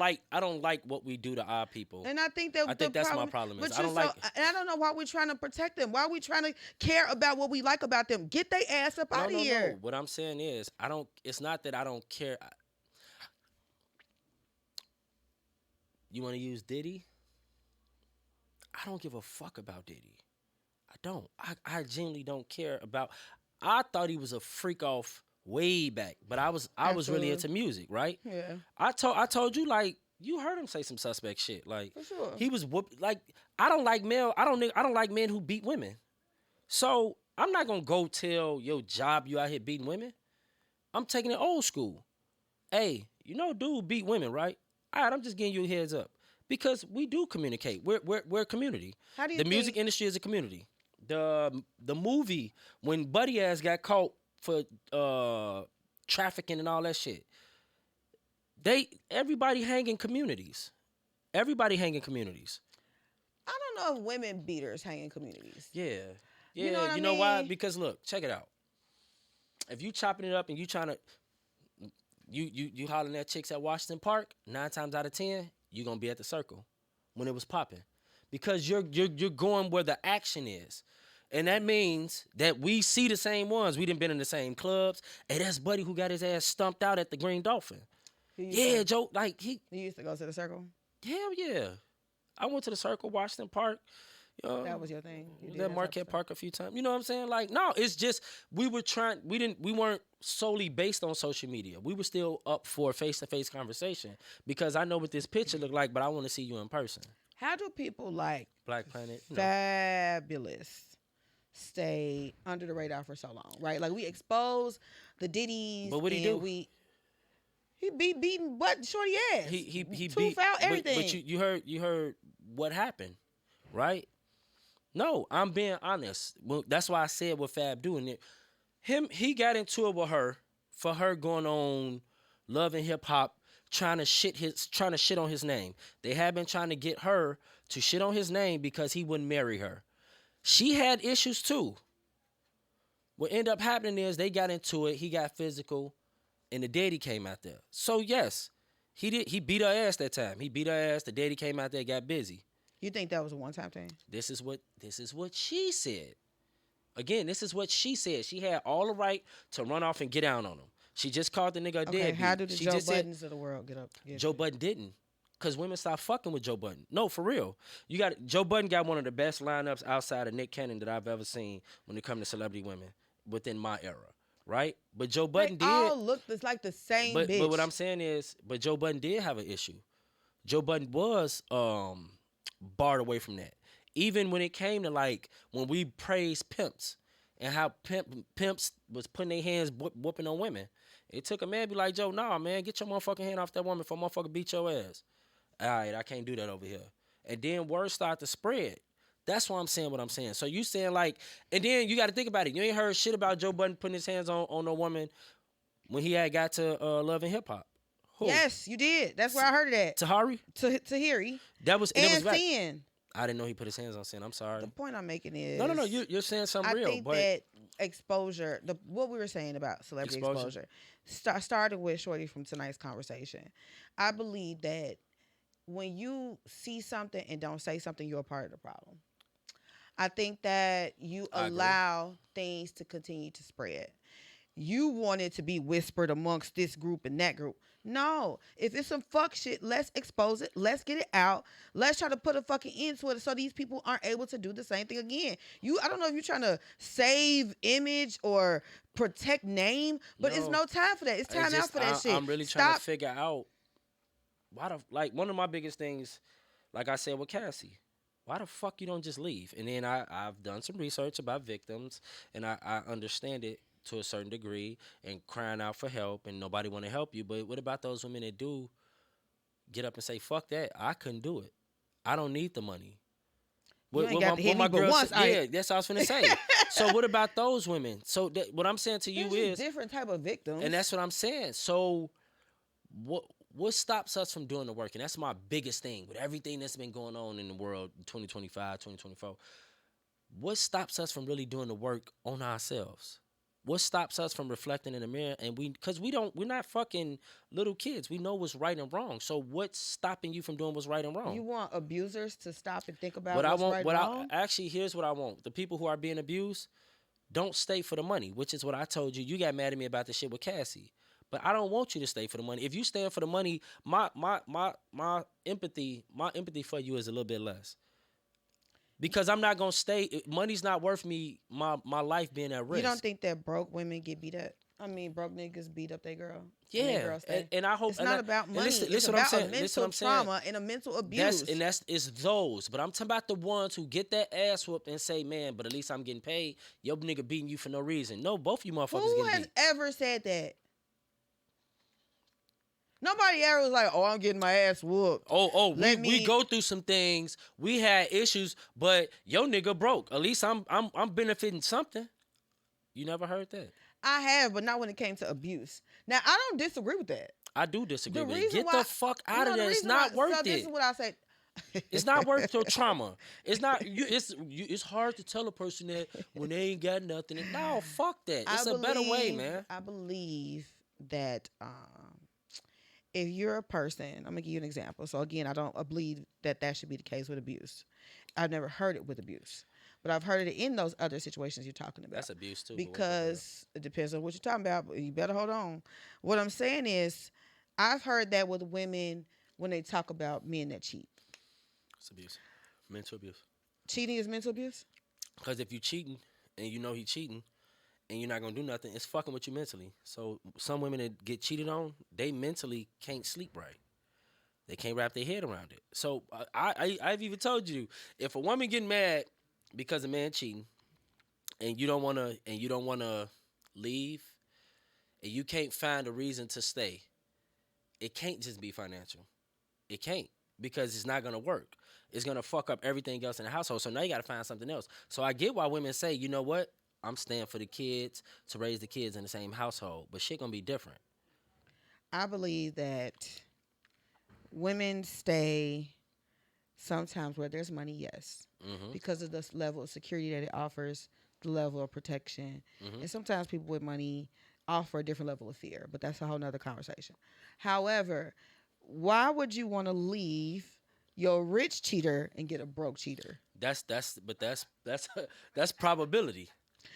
like what we do to our people. And I think that I think that's my problem is But I don't like. and I don't know why we're trying to protect them. Why are we trying to care about what we like about them? Get their ass up out of here. No. What I'm saying is, I don't. It's not that I don't care. You want to use Diddy? I don't give a fuck about Diddy. I don't. I genuinely don't care about. I thought he was a freak off way back, but I was really Absolutely. into music, right? Yeah. I told you, like, you heard him say some suspect shit. Like, For sure. he was like, I don't like I don't like men who beat women. So I'm not gonna go tell your job you out here beating women. I'm taking it old school. Hey, dude beat women, right? All right, I'm just giving you a heads up because we do communicate. We're a community. How do you The music think- industry is a community. The movie when Buddy ass got caught for trafficking and all that shit. Everybody hang in communities. Everybody hang in communities. I don't know if women beaters hang in communities. Yeah. You know what I why? mean? Because look, check it out. If you chopping it up and you trying to you hollering at chicks at Washington Park, 9 times out of 10, you're gonna be at the circle when it was popping. Because you're going where the action is. And that means that we see the same ones. We done been in the same clubs. Hey, that's Buddy who got his ass stumped out at the Green Dolphin. Yeah, Joe, like You used to go to the circle? hell yeah. I went to the circle, Washington Park. That was your thing. You did That that Marquette type of Park a few times. You know what I'm saying? Like, no, it's just we weren't solely based on social media. We were still up for face-to-face conversation because I know what this picture look like, but I want to see you in person. How do people like Black Planet. Fabulous stay under the radar for so long, right? Like we expose the Diddy's, But what'd he and do? he be beating butt shorty ass. He Tooth beat out everything. But you heard what happened, right? No, I'm being honest. Well, that's why I said what Fab doing it. He got into it with her for her going on Love and Hip Hop, trying to shit on his name. They had been trying to get her to shit on his name because he wouldn't marry her. She had issues too. What ended up happening is they got into it. He got physical, and the daddy came out there. So yes, he did. He beat her ass that time. He beat her ass. The daddy came out there, got busy. You think that was a one-time thing? This is what she said. Again, this is what she said. She had all the right to run off and get down on him. She just called the nigga a Okay, deadbeat. how do the She Joe just said Buttons of the world get up? Joe Budden didn't. Cause women stopped fucking with Joe Budden. No, for real. Joe Budden got one of the best lineups outside of Nick Cannon that I've ever seen when it comes to celebrity women within my era. Right? But Joe Budden They did. all look like the same bitch. But what I'm saying is, but Joe Budden did have an issue. Joe Budden was barred away from that. Even when it came to like when we praised pimps and how pimps was putting their hands whooping on women. It took a man to be like, Joe, nah, man, get your motherfucking hand off that woman before motherfucker beat your ass. All right, I can't do that over here. And then word start to spread. That's why I'm saying what I'm saying. So you saying like, and then you got to think about it. You ain't heard shit about Joe Budden putting his hands on no woman when he had got to Love and Hip Hop. Who? Yes, you did. That's where I heard it at. Tahari? Tahiri. That was And back. Sin. I didn't know he put his hands on Sin. I'm sorry. The point I'm making is No. You're saying something I real. think But that exposure, what we were saying about celebrity Exposure. exposure, started with Shorty from tonight's conversation. I believe that when you see something and don't say something, you're a part of the problem. I think that you I agree. allow things to continue to spread. You want it to be whispered amongst this group and that group. No, if it's some fuck shit, let's expose it. Let's get it out. Let's try to put a fucking end to it so these people aren't able to do the same thing again. I don't know if you're trying to save image or protect name, but it's No, no time for that. It's it's time out just for that shit. I'm really trying to Stop. figure out why the like one of my biggest things, like I said with Cassie, why the fuck you don't just leave? And then I've done some research about victims, and I understand it to a certain degree, and crying out for help, and nobody want to help you. But what about those women that do get up and say fuck that? I couldn't do it. I don't need the money. You ain't got to What hit me my but girl said, once. yeah, that's what I was finna say. So what about those women? So what I'm saying to There's you just is, different type of and victims. that's what I'm saying. So what stops us from doing the work? And that's my biggest thing with everything that's been going on in the world 2025, 2024. What stops us from really doing the work on ourselves? What stops us from reflecting in the mirror? And because we're not fucking little kids. We know what's right and wrong. So what's stopping you from doing what's right and wrong? You want abusers to stop and think What about I what's want, right and what I wrong? actually, here's what I want. The people who are being abused, don't stay for the money, which is what I told you. You got mad at me about the shit with Cassie. But I don't want you to stay for the money. If you stay for the money, my empathy for you is a little bit less. Because I'm not gonna stay. Money's not worth me my life being at You don't risk. think that broke women get beat up? I mean, broke niggas beat up their girl and their Yeah, girl stay. and I hope It's not about and money. It's listen what I'm about a saying. Listen what mental I'm saying. trauma and a mental That's abuse. it's those. But I'm talking about the ones who get that ass whooped and say, man, but at least I'm getting paid. Yo nigga beating you for no reason. No, both of you motherfuckers Who getting has beat. ever said that? Nobody ever was like, "Oh, I'm getting my ass whooped." We Let we me. go through some things. We had issues, but yo nigga broke. At least I'm benefiting something. You never heard that? I have, but not when it came to abuse. Now, I don't disagree with that. I do disagree The with it. reason Get why, the fuck out of no, the there. It's reason why. not So worth this is it. what I said. It's not worth your trauma. It's not you. It's hard to tell a person that when they ain't got nothing. No, fuck that. It's a better way, man. I believe that if you're a person, I'm gonna give you an example. So again, I believe that that should be the case with abuse. I've never heard it with abuse, but I've heard it in those other situations you're talking about. That's abuse too. But we'll go through that. Because it depends on what you're talking about. But you better hold on. What I'm saying is, I've heard that with women when they talk about men that cheat. It's abuse, mental abuse. Cheating is mental abuse. Because if you cheating and you know he cheating and you're not gonna do nothing, it's fucking with you mentally. So some women that get cheated on, they mentally can't sleep right. They can't wrap their head around it. So I've even told you, if a woman getting mad because a man cheating and you don't wanna leave and you can't find a reason to stay, it can't just be financial. It can't, because it's not gonna work. It's gonna fuck up everything else in the household. So now you gotta find something else. So I get why women say, you know what? I'm staying for the kids to raise the kids in the same household, but shit gonna be different. I believe that women stay sometimes where there's money, yes, because of the level of security that it offers, the level of protection. And sometimes people with money offer a different level of fear, but that's a whole nother conversation. However, why would you want to leave your rich cheater and get a broke cheater? That's probability.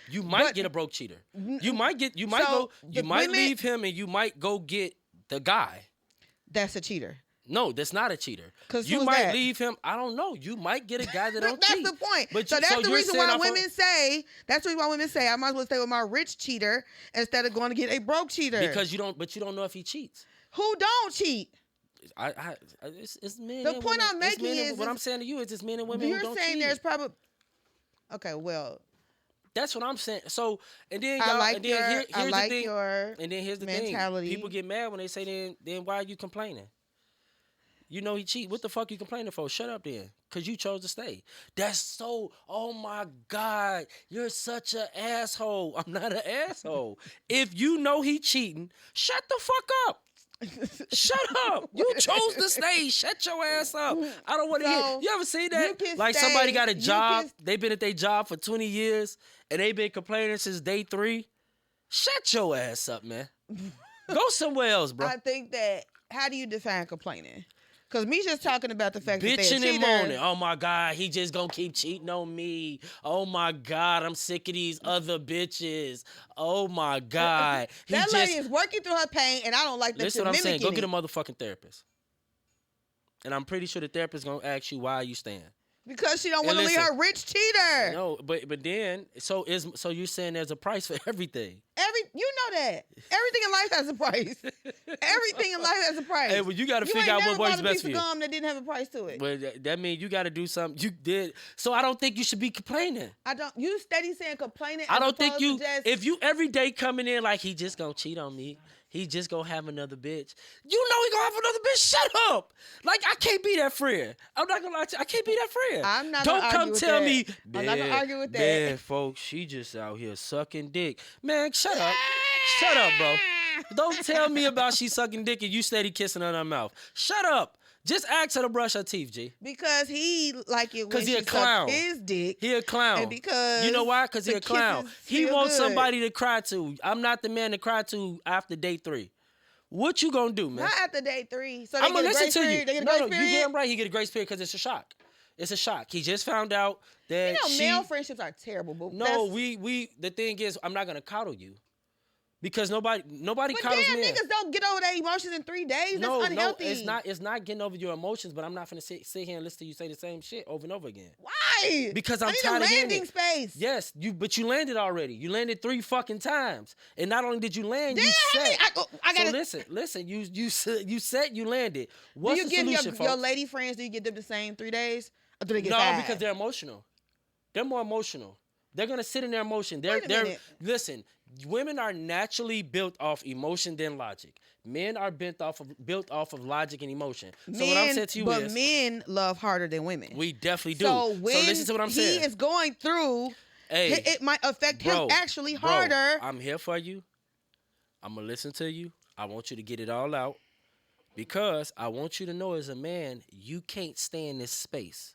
You might But get a broke cheater. so You the might women, leave him and you might go get the guy. that's a cheater. No, that's not a cheater. Because You who's might that? leave him. I don't know. You might get a guy that don't That's cheat. the point. But So that's the you're reason saying why off of- women say, that's the reason why women say, I might as well stay with my rich cheater instead of going to get a broke cheater. because you don't know if he cheats. Who don't cheat? It's men The and point women. I'm It's making men and, is, what I'm saying to you is it's men and women who you're don't saying cheat. there's probably, okay, well, That's what I'm saying. So and then I y'all like and then your, here, I here's like the thing. your And then here's the mentality. thing. People get mad when they say then why are you complaining? You know he cheat. What the fuck you complaining for? Shut up then. Cause you chose to stay. That's so, oh my God, you're such an asshole. I'm not an asshole. If you know he cheating, shut the fuck up. Shut up. You chose to stay. Shut your ass up. I don't want to hear. So, You ever see you that? can Like somebody stay- got a you job. can- They've been at their job for 20 years and they've been complaining since day 3. Shut your ass up, man. Go somewhere else, bro. I think that, how do you define complaining? Cause me just talking about the fact that they're a Bitching and cheater. moaning. Oh my God, he just gonna keep cheating on me. Oh my God, I'm sick of these other bitches. Oh my God. That lady is working through her pain, and I don't like that Listen you're what I'm saying. mimicking Go get a it. motherfucking therapist. And I'm pretty sure the therapist gonna ask you why you staying. Because she don't And want to leave listen, her rich cheater. no, but then so you're saying there's a price for everything. You know that. Everything in life has a price. Everything in life has a price. Hey, well, you got to You figure ain't out what never works bought a best piece for of you. gum that didn't have a price to it. But that means you got to do something. You did. So I don't think you should be complaining. I don't. You steady saying complaining. I as don't think opposed you. to just, If you every day coming in like he just gonna cheat on me, he just gonna have another bitch. You know he gonna have another bitch. Shut up. Like I can't be that friend. I'm not gonna lie to you. I can't be that friend. I'm not Don't gonna come argue with tell that. me. I'm not gonna argue with that. Man, folks, she just out here sucking dick. Man, shut up. Shut up, bro. Don't tell me about she sucking dick and you steady kissing her in her mouth. Shut up. Just ask her to brush her teeth, G. Because he like it when Cause he she a clown. sucked his dick. He a clown. And because you know why? Cause he the a clown. kisses He feel wants good. somebody to cry to. I'm not the man to cry to after day 3. What you gonna do, man? Not after day 3. So they I'm get gonna a listen grace to period. you. They get a No, grace no, you period. damn right. He get a grace period because it's a shock. It's a shock. He just found out that Male friendships are terrible. But No, we. The thing is, I'm not gonna coddle you because nobody But coddles damn, me. niggas don't get over their emotions in 3 days. That's unhealthy. It's not getting over your emotions. But I'm not gonna sit here and listen to you say the same shit over and over again. Why? Because I I'm need tired a of hearing landing it. space. Yes, but you landed already. You landed 3 fucking times, and not only did you land, Damn, you said. I gotta. So listen. You said you landed. What's Do you the give solution, your folks? lady friends? Do you give them the same 3 days, or do they get No, 5? because they're emotional. They're more emotional. They're gonna sit in their emotion. Wait a minute. Listen. Women are naturally built off emotion than logic. Men are built off of logic and emotion. So what I'm saying to you is, men love harder than women. we definitely do. So when listen to what I'm saying. he is going through, Hey, it might affect him actually harder. I'm here for you. I'm gonna listen to you. I want you to get it all out because I want you to know, as a man, you can't stay in this space.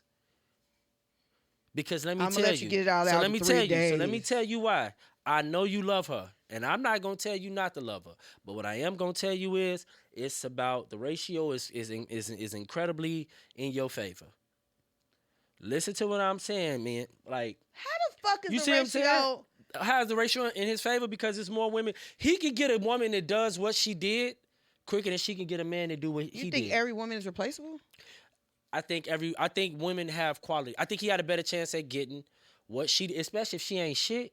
Because let me I'm tell gonna let you get it all so out let in me 3 tell you. days. So let me tell you why. I know you love her, and I'm not gonna tell you not to love her. But what I am gonna tell you is, it's about the ratio is incredibly in your favor. Listen to what I'm saying, man. Like, How the fuck is you the see what I'm saying? ratio? How's the ratio in his favor? Because it's more women. He can get a woman that does what she did quicker than she can get a man to do what he You did. think every woman is replaceable? I think women have quality. I think he had a better chance at getting what she, especially if she ain't shit.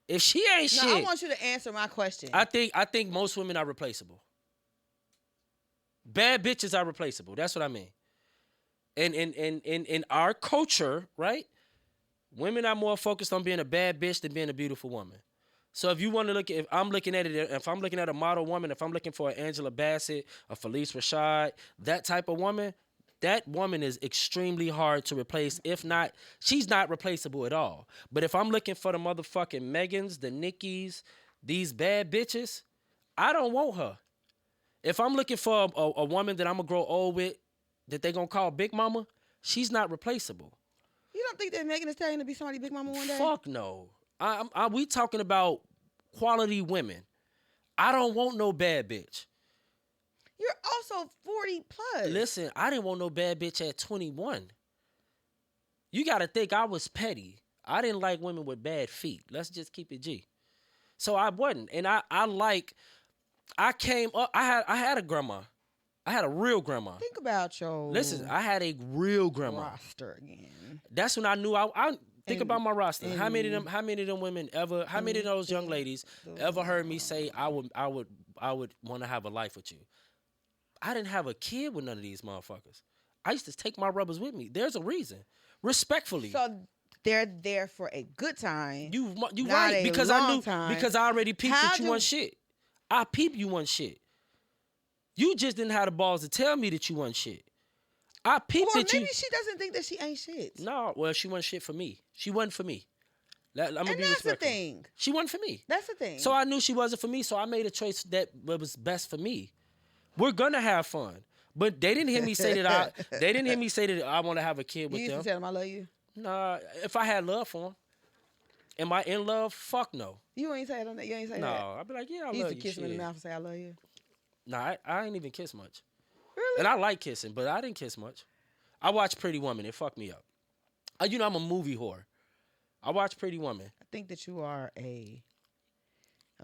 If she ain't No, shit, I want you to answer my question. I think most women are replaceable. Bad bitches are replaceable. That's what I mean. And in our culture, right? Women are more focused on being a bad bitch than being a beautiful woman. So if you want to look at, if I'm looking at a model woman, if I'm looking for an Angela Bassett, a Felice Rashad, that type of woman, that woman is extremely hard to replace. If not, she's not replaceable at all. But if I'm looking for the motherfucking Megans, the Nickis, these bad bitches, I don't want her. If I'm looking for a woman that I'm going to grow old with, that they going to call Big Mama, she's not replaceable. You don't think that Megan Thee Stallion to be somebody big mama one day? Fuck no. We talking about quality women. I don't want no bad bitch. You're also 40 plus. Listen, I didn't want no bad bitch at 21. You got to think I was petty. I didn't like women with bad feet. Let's just keep it G. So I wasn't. And I came up, I had a grandma. I had a real grandma. Think about your Listen, I had a real grandma. roster again. That's when I knew I think about my roster. and- How many of them women ever, how many of those young ladies ever heard me say I would want to have a life with you? I didn't have a kid with none of these motherfuckers. I used to take my rubbers with me. There's a reason. Respectfully. So they're there for a good time. You not right, a because long I knew time. because I already peeped How that you do- want shit. I peeped you want shit. You just didn't have the balls to tell me that you want shit. I peeped Or that you. maybe she doesn't think that she ain't shit. No, well, she wasn't shit for me. She wasn't for me. I'm gonna And be that's the respectful. thing. She wasn't for me. That's the thing. So I knew she wasn't for me. So I made a choice that was best for me. We're gonna have fun, but they didn't hear me say that. They didn't hear me say that I want to have a kid you with used them. to tell them I love you. Nah, if I had love for them, am I in love? Fuck no. You ain't say that. You ain't say No, that. I'd be like, yeah, I You used love to you. kiss them in the Shit. mouth and say I love you. Nah, I ain't even kiss much. Really? And I like kissing, but I didn't kiss much. I watched Pretty Woman. It fucked me up. I'm a movie whore. I watched Pretty Woman. I think that you are a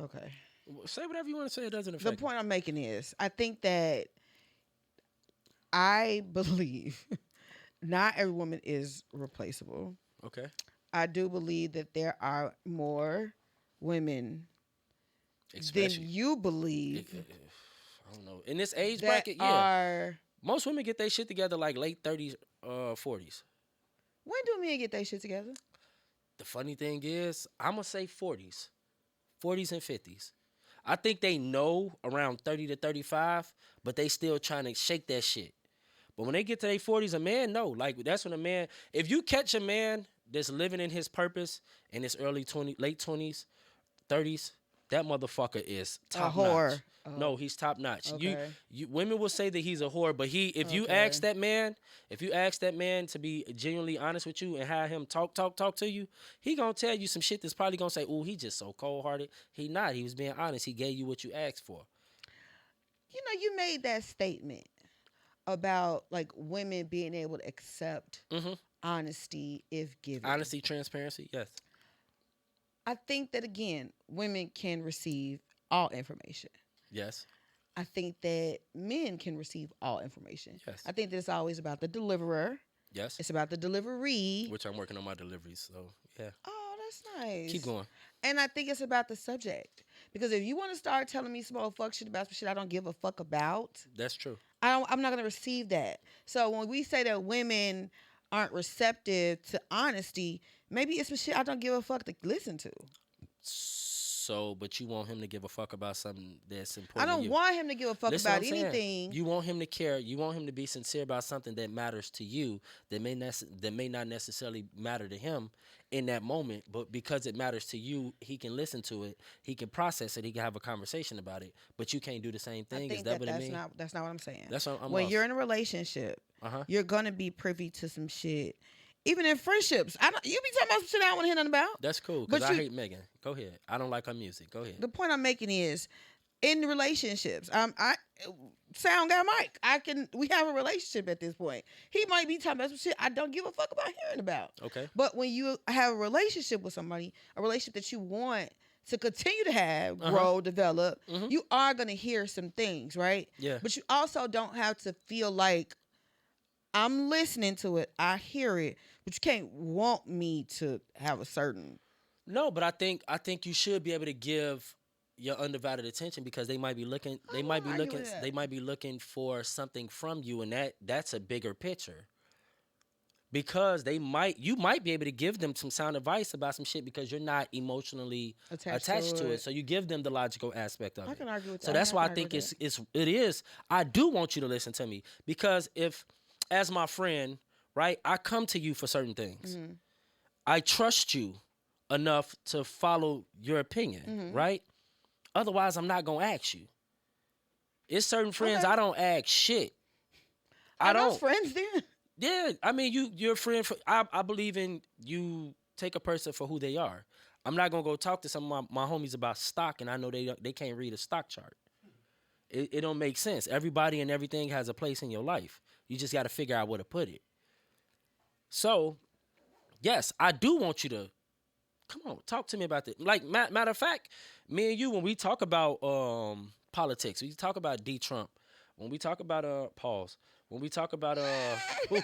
okay. Say whatever you want to say. It doesn't The affect me. point I'm making is, I think that I believe not every woman is replaceable. Okay. I do believe that there are more women than Especially, you believe I don't know. In this age that bracket, yeah. are. Most women get their shit together like late 30s, 40s. When do men get their shit together? The funny thing is, I'm going to say 40s. 40s and 50s. I think they know around 30 to 35, but they still trying to shake that shit. But when they get to their 40s, a man know. Like, that's when a man, if you catch a man that's living in his purpose in his late 20s, 30s, that motherfucker is A top notch. whore. Oh, No, he's top notch. okay. You women will say that he's a whore, but if you Okay. ask that man, if you ask that man to be genuinely honest with you and have him talk to you, he gonna tell you some shit that's probably gonna say, "Ooh, he just so cold hearted." He not. He was being honest. He gave you what you asked for. You know, you made that statement about like women being able to accept Hmm. honesty if given. Honesty, transparency, yes, I think that again, women can receive all information. yes, I think that men can receive all information. yes, I think that it's always about the deliverer. yes. It's about the delivery. Which I'm working on my deliveries. So yeah, Oh, that's nice. keep going. And I think it's about the subject. Because if you want to start telling me some old fuck shit about some shit I don't give a fuck about, That's true. I'm not gonna receive that. So when we say that women aren't receptive to honesty, maybe it's some shit I don't give a fuck to listen to. So, but you want him to give a fuck about something that's I important to don't you. want him to give a fuck Listen what about I'm saying. anything. You want him to care. You want him to be sincere about something that matters to you that may not necessarily matter to him in that moment, but because it matters to you, he can listen to it, he can process it, he can have a conversation about it. But you can't do the same I thing. Is think that that what it that's means? not what I'm saying. That's what I'm When lost. you're in a relationship, Uh-huh. you're gonna be privy to some shit. Even in friendships, I don't. You be talking about some shit I don't want to hear nothing about. That's cool because But I you, hate Megan. Go ahead. I don't like her music. Go ahead. the point I'm making is, in relationships, I sound guy Mike. We have a relationship at this point. He might be talking about some shit I don't give a fuck about hearing about. Okay. But when you have a relationship with somebody, a relationship that you want to continue to have, grow, develop, you are gonna hear some things, right? Yeah. But you also don't have to feel like I'm listening to it, I hear it, but you can't want me to have a certain. No, but I think you should be able to give your undivided attention because they might be looking I don't wanna argue with that. they might be looking for something from you, and that's a bigger picture. Because you might be able to give them some sound advice about some shit because you're not emotionally attached to it. So you give them the logical aspect of I it. can argue with So that. that's I why I can argue think with it is. I do want you to listen to me because if, as my friend, right, I come to you for certain things. Mm-hmm. I trust you enough to follow your opinion, Mm-hmm. right? Otherwise, I'm not gonna ask you. It's certain friends Okay. I don't ask shit. I Are those don't. friends then? Yeah, I mean, you're a friend. I believe in you. Take a person for who they are. I'm not gonna go talk to some of my homies about stock, and I know they can't read a stock chart. It don't make sense. Everybody and everything has a place in your life. You just got to figure out where to put it. So, yes, I do want you to come on, talk to me about this. Like matter of fact, me and you when we talk about politics, we talk about D Trump, when we talk about pause, when we talk about ooh,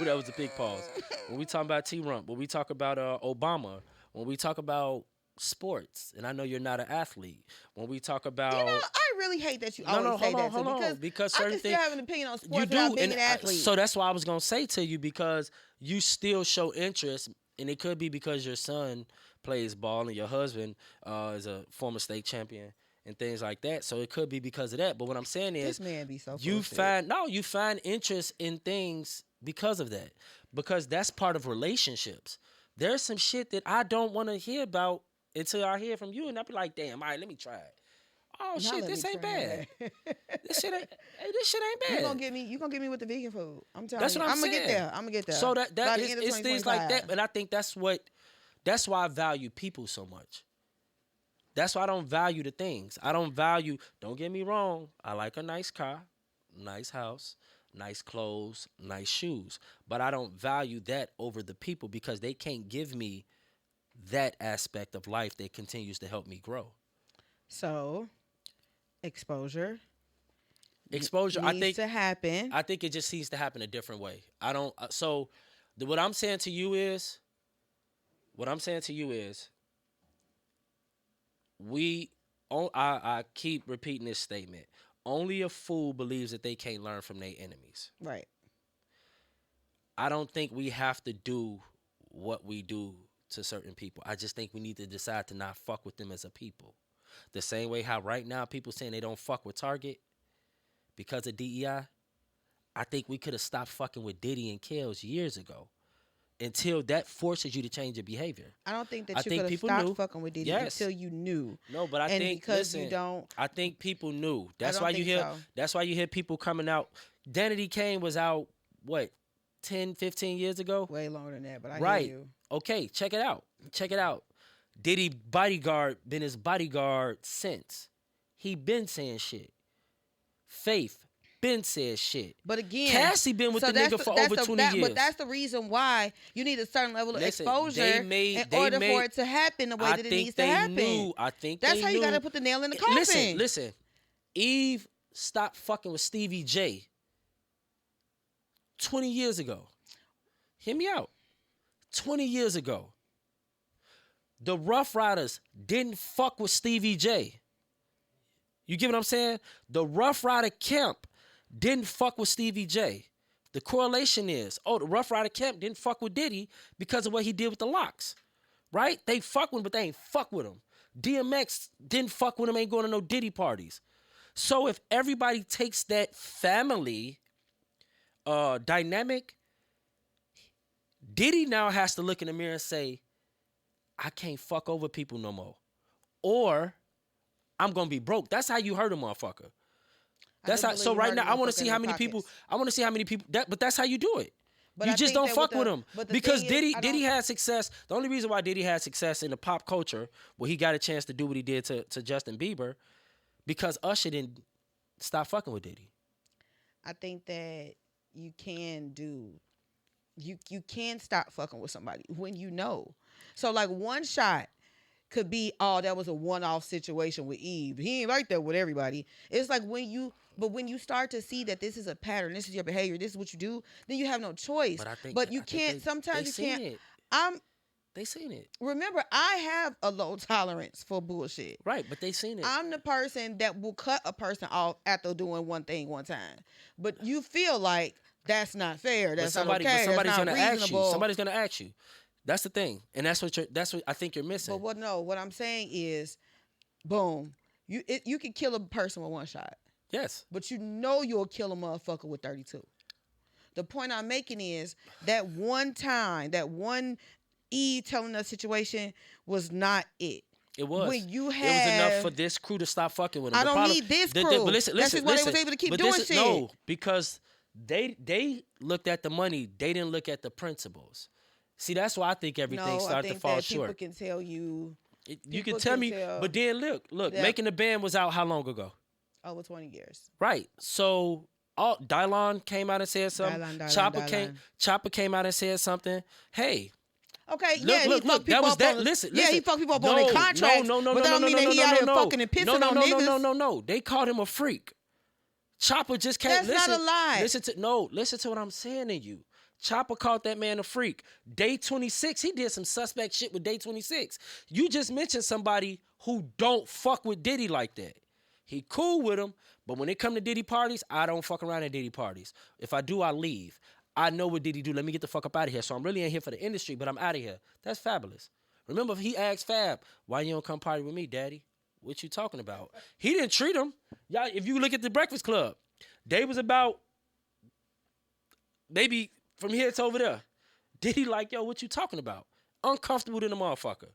that was a big pause. When we talk about T Rump, when we talk about Obama, when we talk about sports, and I know you're not an athlete. When we talk You know, about I really hate that you no, always say that hold too, on, because I certain can still things have an opinion on sports you without do, being and an athlete. so that's why I was gonna say to you because you still show interest, and it could be because your son plays ball and your husband is a former state champion and things like that. So it could be because of that. But what I'm saying This is, man be so full of shit. you find interest in things because of that, because that's part of relationships. There's some shit that I don't want to hear about until I hear from you, and I'll be like, damn, all right, let me try it. Oh Now shit, let me this ain't try. bad. This shit ain't You bad. gonna get me with the vegan food. I'm telling That's you. what I'm I'm gonna saying. get there. I'm gonna get there. So By the end of it's things like 2025. that, and I think that's why I value people so much. That's why I don't value the things. I don't value. Don't get me wrong. I like a nice car, nice house, nice clothes, nice shoes. But I don't value that over the people because they can't give me that aspect of life that continues to help me grow. So exposure Exposure, needs to happen. I think it just needs to happen a different way. I don't so what I'm saying to you is what I'm saying to you is we I keep repeating this statement. Only a fool believes that they can't learn from their enemies. Right. I don't think we have to do what we do to certain people. I just think we need to decide to not fuck with them as a people. The same way how right now people saying they don't fuck with Target because of DEI. I think we could have stopped fucking with Diddy and Kels years ago until that forces you to change your behavior. I don't think I that you think could have people stopped knew. fucking with Diddy Yes. until you knew. No, but I And think because you listen, don't, I think people knew. I That's don't why you think hear so. that's why you hear people coming out. Danity Kane was out what 10, 15 years ago? Way longer than that, but I hear Right. you. Okay, check it out. Check it out. Diddy bodyguard been his bodyguard since. He been saying shit. Faith been said shit. But again, Cassie been with so the nigga for over 20 years. But that's the reason why you need a certain level of Listen, exposure in they order made- for it to happen the way I that it think needs to they happen. knew. I think That's they how you knew. got to put the nail in the coffin. Listen. Eve stopped fucking with Stevie J 20 years ago. Hear me out. 20 years ago. The Rough Riders didn't fuck with Stevie J. You get what I'm saying? The Rough Rider camp didn't fuck with Stevie J. The correlation is, the Rough Rider camp didn't fuck with Diddy because of what he did with the locks. Right? They fuck with him, but they ain't fuck with him. DMX didn't fuck with him, ain't going to no Diddy parties. So if everybody takes that family dynamic, Diddy now has to look in the mirror and say, I can't fuck over people no more. Or I'm gonna be broke. That's how you hurt a motherfucker. That's how. So right now, I want to see how many people. I want to see how many people. But that's how you do it. But you I just think don't that fuck with with the- him but the because thing is, Diddy had success. The only reason why Diddy had success in the pop culture, where he got a chance to do what he did to Justin Bieber, because Usher didn't stop fucking with Diddy. I think that you can do. You can stop fucking with somebody when you know. So like one shot could be, that was a one-off situation with Eve. He ain't like that with everybody. It's like when you start to see that this is a pattern, this is your behavior, this is what you do, then you have no choice. But I think, you can't. Sometimes you seen can't. it. They seen it. Remember, I have a low tolerance for bullshit. Right, but they seen it. I'm the person that will cut a person off after doing one thing one time. But you feel like that's not fair. That's not okay. That's Somebody's not gonna ask reasonable. you. Somebody's gonna ask you. That's the thing, and that's what I think you're missing. But what I'm saying is, boom, you can kill a person with one shot, Yes. but you know you'll kill a motherfucker with 32. The point I'm making is that one time, that one Eve telling us situation was not it. It was. When you it was have- enough for this crew to stop fucking with him. I don't need this crew. But listen, That's just why they was able to keep but doing this is- shit. No, because they looked at the money. They didn't look at the principles. See, that's why I think everything No, I started think to fall that short. people can tell you You people can tell can me, tell but then look, that- Making the Band was out how long ago? over 20 years. Right. So Dylon came out and said something. Dylon. Chopper came out and said something. Hey, Okay, look, yeah, look, he fucked people that was up that. on the, Listen, yeah, he fucked people up on their contracts. No, but that don't mean that he out here fucking and pissing on niggas. No. They called him a freak. Chopper just came. That's not a lie. Listen to what I'm saying to you. Chopper called that man a freak. Day 26, he did some suspect shit with Day 26. You just mentioned somebody who don't fuck with Diddy like that. He cool with him, but when it come to Diddy parties, I don't fuck around at Diddy parties. If I do, I leave. I know what Diddy do. Let me get the fuck up out of here. So I'm really in here for the industry, but I'm out of here. That's fabulous. Remember, he asked Fab, why you don't come party with me, daddy? What you talking about? He didn't treat him. Y'all, if you look at the Breakfast Club, they was about maybe from here to over there. Diddy like, yo, what you talking about? Uncomfortable than a motherfucker.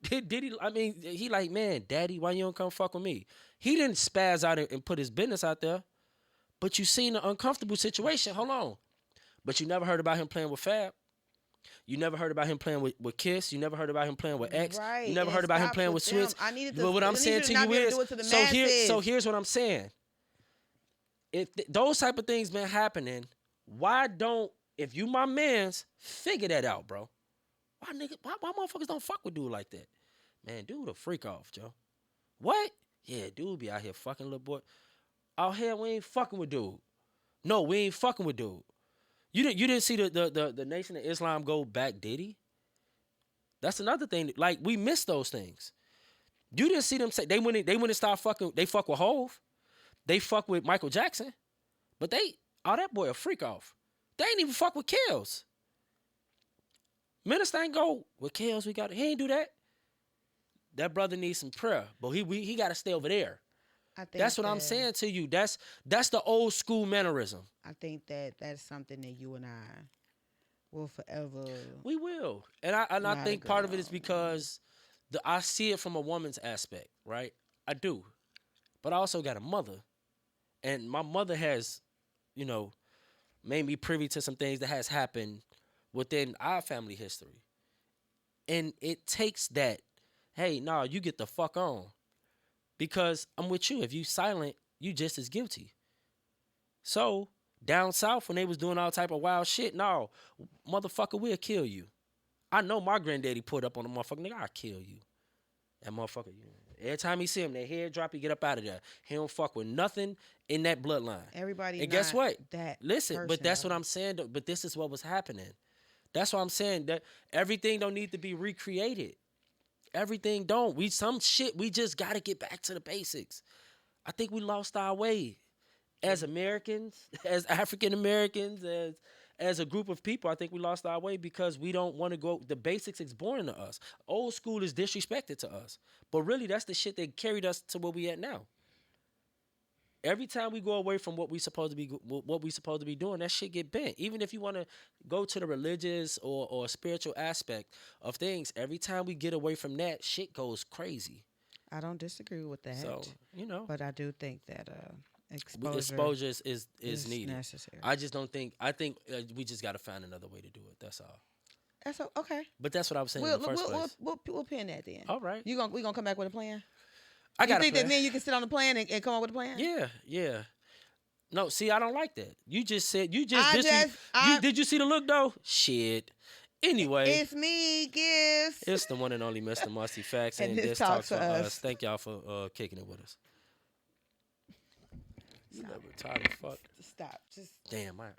Diddy, I mean, he like, man, daddy, why you don't come fuck with me? He didn't spaz out and put his business out there. But you seen the uncomfortable situation. Hold on. But you never heard about him playing with Fab. You never heard about him playing with Kiss. You never heard about him playing with X. Right, You never and heard about him stop playing with with Swizz. them. I needed to- But what I I'm needed saying to to not you be able to is, do it to the masses. so here's what I'm saying. if those type of things been happening, why don't if you my man's figure that out, bro? Why motherfuckers don't fuck with dude like that? Man, dude a freak off, Joe. What? Yeah, dude be out here fucking little boy. Out here we ain't fucking with dude. No, we ain't fucking with dude. You didn't see the Nation of Islam go back Diddy? That's another thing. Like we missed those things. You didn't see them say they went and start fucking. They fuck with Hove. They fuck with Michael Jackson. But that boy a freak off. They ain't even fuck with Kills. Minister ain't go with Kills. He ain't do that. That brother needs some prayer, but he got to stay over there. I That's think what I'm that saying to you. That's the old school mannerism. I think that that's something that you and I will forever We will, and I not think agree part of it is on. because I see it from a woman's aspect, right? I do, but I also got a mother, and my mother has, you know, made me privy to some things that has happened within our family history, and it takes that. Hey, nah, you get the fuck on because I'm with you. If you silent, you just as guilty. So down south when they was doing all type of wild shit, no, motherfucker, we'll kill you. I know my granddaddy put up on the motherfucker, nigga, I'll kill you. That motherfucker, every time he see him, that head drop, he get up out of there. He don't fuck with nothing in that bloodline. Everybody And guess not what? that Listen, but person that's what though. I'm saying. But this is what was happening. That's what I'm saying. That everything don't need to be recreated. Everything don't. Some shit we just gotta get back to the basics. I think we lost our way as Americans, as African Americans, as a group of people. I think we lost our way because we don't want to go. The basics is boring to us. Old school is disrespected to us, but really that's the shit that carried us to where we at now. Every time we go away from what we supposed to be doing, that shit get bent. Even if you want to go to the religious or spiritual aspect of things, every time we get away from that, shit goes crazy. I don't disagree with So that, you know, but I do think that exposure exposure is is needed. necessary. I just don't think. I think we just got to find another way to do it. That's all. Okay. But that's what I was saying in We'll the first we'll we'll place. we'll pin that then. All right, We gonna come back with a plan. I You got a think that plan. me and you can sit on the plan and come up with a plan? Yeah, yeah. No, see, I don't like that. You just said you just I this just you I did you see the look though? Shit. Anyway, it's me, gifts, it's the one and only Mr. Musty Facts and and this this talks talks for for us. us. Thank y'all for kicking it with us. You Stop. never tired of fuck. Stop. Just Damn, I